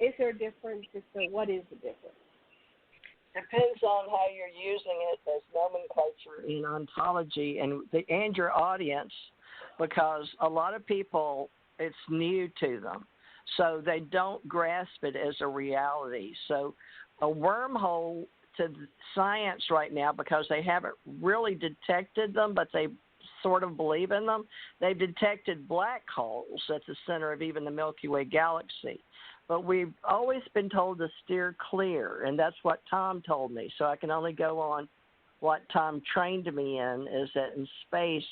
Is there a difference? If so, what is the difference? depends on how you're using it as nomenclature in ontology and your audience, because a lot of people, it's new to them. So they don't grasp it as a reality. So a wormhole to science right now, because they haven't really detected them, but they sort of believe in them, they've detected black holes at the center of even the Milky Way galaxy. But we've always been told to steer clear, and that's what Tom told me. So I can only go on what Tom trained me in, is that in space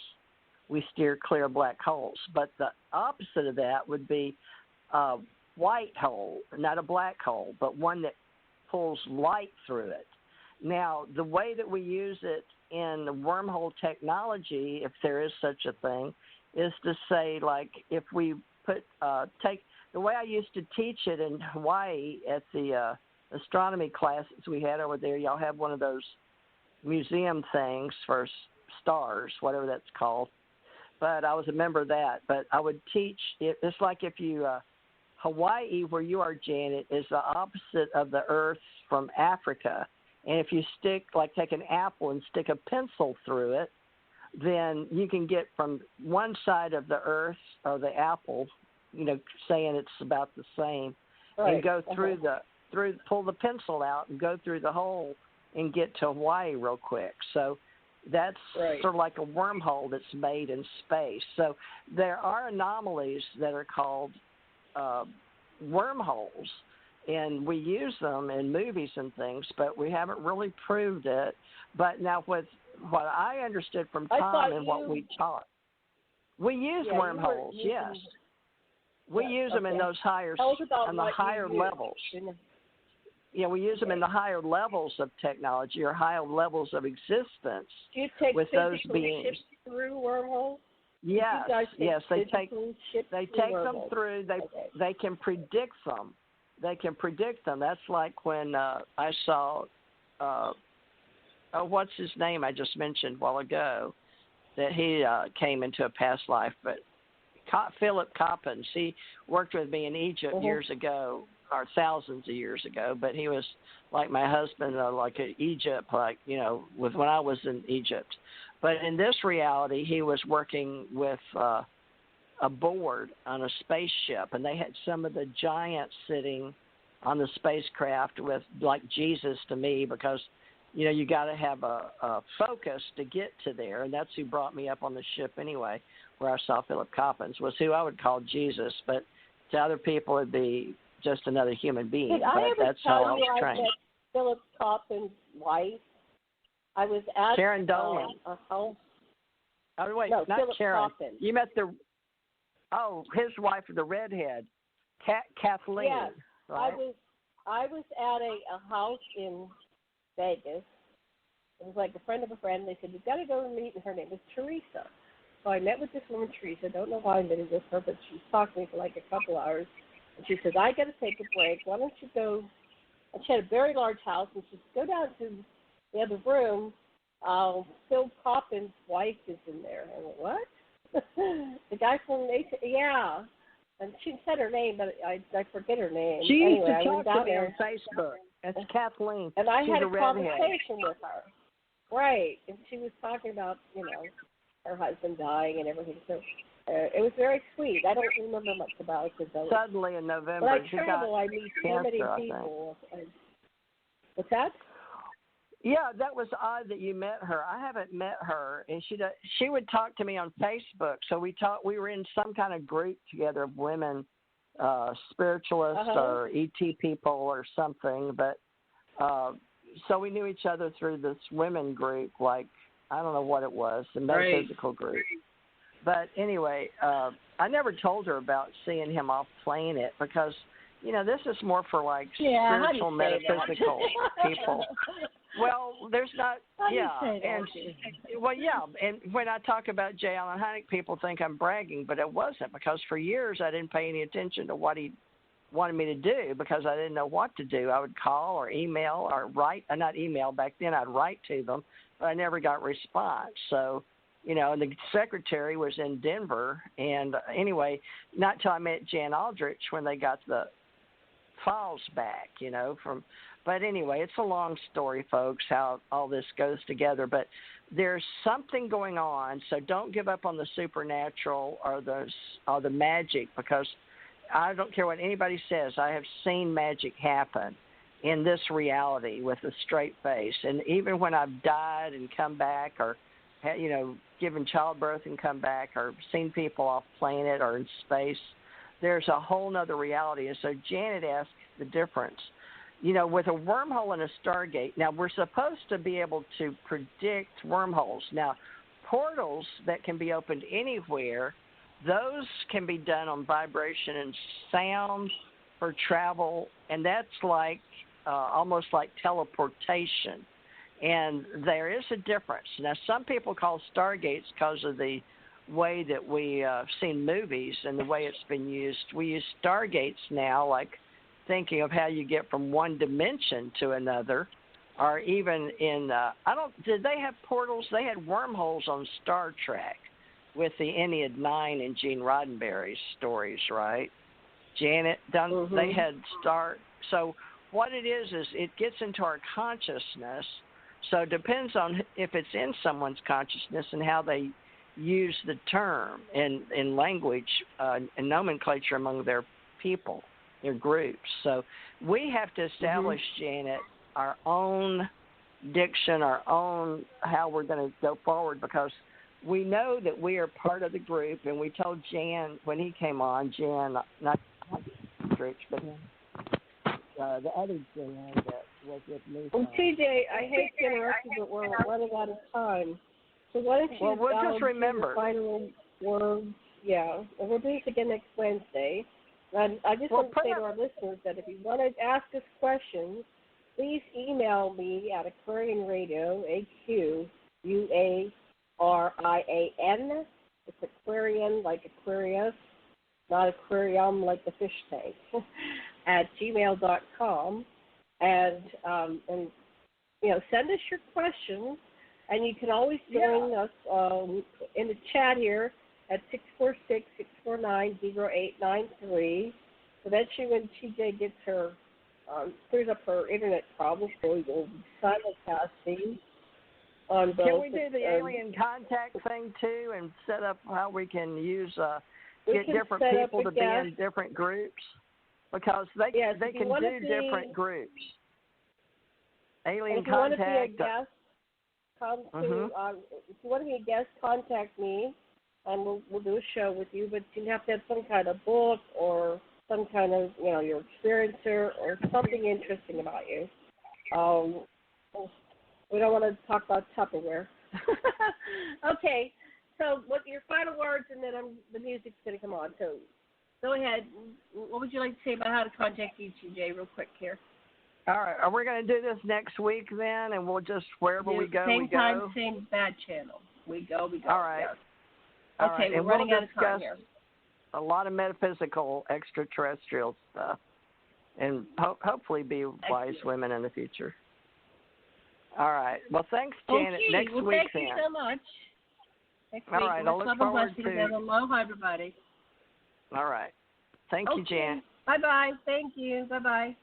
we steer clear of black holes. But the opposite of that would be a white hole, not a black hole, but one that pulls light through it. Now, the way that we use it in the wormhole technology, if there is such a thing, is to say, like, if we put take the way I used to teach it in Hawaii at the astronomy classes we had over there. Y'all have one of those museum things for stars, whatever that's called. But I was a member of that. But I would teach it. It's like if you Hawaii, where you are, Janet, is the opposite of the Earth from Africa. And if you take an apple and stick a pencil through it, then you can get from one side of the Earth or the apple, saying it's about the same, right, and go through pull the pencil out and go through the hole and get to Hawaii real quick. So that's right, sort of like a wormhole that's made in space. So there are anomalies that are called wormholes, and we use them in movies and things, but we haven't really proved it. But now with what I understood from Tom and what we taught, we use wormholes, yes. We use them in those higher levels. Yeah, we use them in the higher levels of technology or higher levels of existence. Do you take with those beings ships through wormholes? Yes, they take them through. They can predict them. That's like when I saw, what's his name I just mentioned a while ago, that he came into a past life, but Philip Coppens, he worked with me in Egypt years ago, or thousands of years ago, but he was like my husband, like in Egypt, with when I was in Egypt. But in this reality, he was working with a board on a spaceship, and they had some of the giants sitting on the spacecraft with, like Jesus to me, because, you got to have a focus to get to there, and that's who brought me up on the ship anyway, where I saw Philip Coppens, was who I would call Jesus, but to other people it'd be just another human being. That's how I was trained. Philip Coppens' wife. I was at Karen Dolan. A house. Oh wait, no, not Philip Karen. Coppens. You met his wife, the redhead, Kathleen. Yes, right? I was at a house in Vegas. It was like a friend of a friend. They said, you've got to go and meet, and her name was Theresa. So I met with this woman, Theresa. I don't know why I met with her, but she talked to me for like a couple hours. And she says, I got to take a break. Why don't you go? And she had a very large house, and she said, go down to the other room. Phil Coppens' wife is in there. I went, what? The guy from yeah. And she said her name, but I forget her name. She used anyway, to talk to me on Facebook. That's Kathleen. And I had a redhead. conversation with her. Right. And she was talking about, her husband dying and everything. So it was very sweet. I don't remember much about it. Suddenly in November. When I travel, I meet so many people. What's that? Yeah, that was odd that you met her. I haven't met her, and she would talk to me on Facebook. So we were in some kind of group together of women, spiritualists or ET people or something. But so we knew each other through this women group, like I don't know what it was, the metaphysical group. But anyway, I never told her about seeing him off planet because, this is more for like spiritual metaphysical people. Well, there's not, and when I talk about J. Allen Hynek, people think I'm bragging, but it wasn't, because for years I didn't pay any attention to what he wanted me to do because I didn't know what to do. I would call or email or write, not email back then, I'd write to them, but I never got response. So, and the secretary was in Denver, and anyway, not till I met Jan Aldrich when they got the files back, But anyway, it's a long story, folks, how all this goes together. But there's something going on, so don't give up on the supernatural or the magic, because I don't care what anybody says. I have seen magic happen in this reality with a straight face. And even when I've died and come back, or, given childbirth and come back, or seen people off planet or in space, there's a whole other reality. And so Janet asked the difference. With a wormhole and a stargate, now we're supposed to be able to predict wormholes. Now, portals that can be opened anywhere, those can be done on vibration and sound for travel, and that's like almost like teleportation. And there is a difference. Now, some people call stargates because of the way that we seen movies and the way it's been used. We use stargates now, like thinking of how you get from one dimension to another, or even in did they have portals? They had wormholes on Star Trek with the Ennead 9 and Gene Roddenberry's stories, right? Janet, they had so what it is it gets into our consciousness. So it depends on if it's in someone's consciousness and how they use the term in language and nomenclature among their people, their groups. So we have to establish, Janet, our own diction, our own how we're going to go forward, because we know that we are part of the group. And we told Jan when he came on, not Rich, but the other Jan that was with me. Well, TJ, I hate to interrupt you, but we're running out of time. So why don't you we'll just remember the final words? Yeah, and we'll do this again next Wednesday. And I just want to say to our listeners that if you want to ask us questions, please email me at Aquarian Radio, AQUARIAN. It's Aquarian like Aquarius, not aquarium like the fish tank, at gmail.com. And send us your questions. And you can always join us in the chat here at 646-649-0893. So that when TJ gets her, clears up her internet problems, so we will be simulcasting on both. Can we do the alien contact thing too, and set up how we can use get different people to be in different groups? Because they can do different groups. Alien contact. If you want to be a guest, contact me, and we'll do a show with you. But you have to have some kind of book or some kind of your experiencer or something interesting about you. We don't want to talk about Tupperware. Okay, so what your final words, and then the music's going to come on. So go ahead. What would you like to say about how to contact you, TJ, real quick here? All right. Are we going to do this next week then, and we'll just, wherever we go, we go? Same time, same bad channel. We go. All right. Yes. All okay, right. we're running out of time here. A lot of metaphysical extraterrestrial stuff, and hopefully be wise women in the future. All right. Well, thanks, Janet. Okay. Next week, thank then. you so much. Next All week, right. I'll look forward to it. Aloha, everybody. All right. Thank you, Janet. Bye-bye. Thank you. Bye-bye.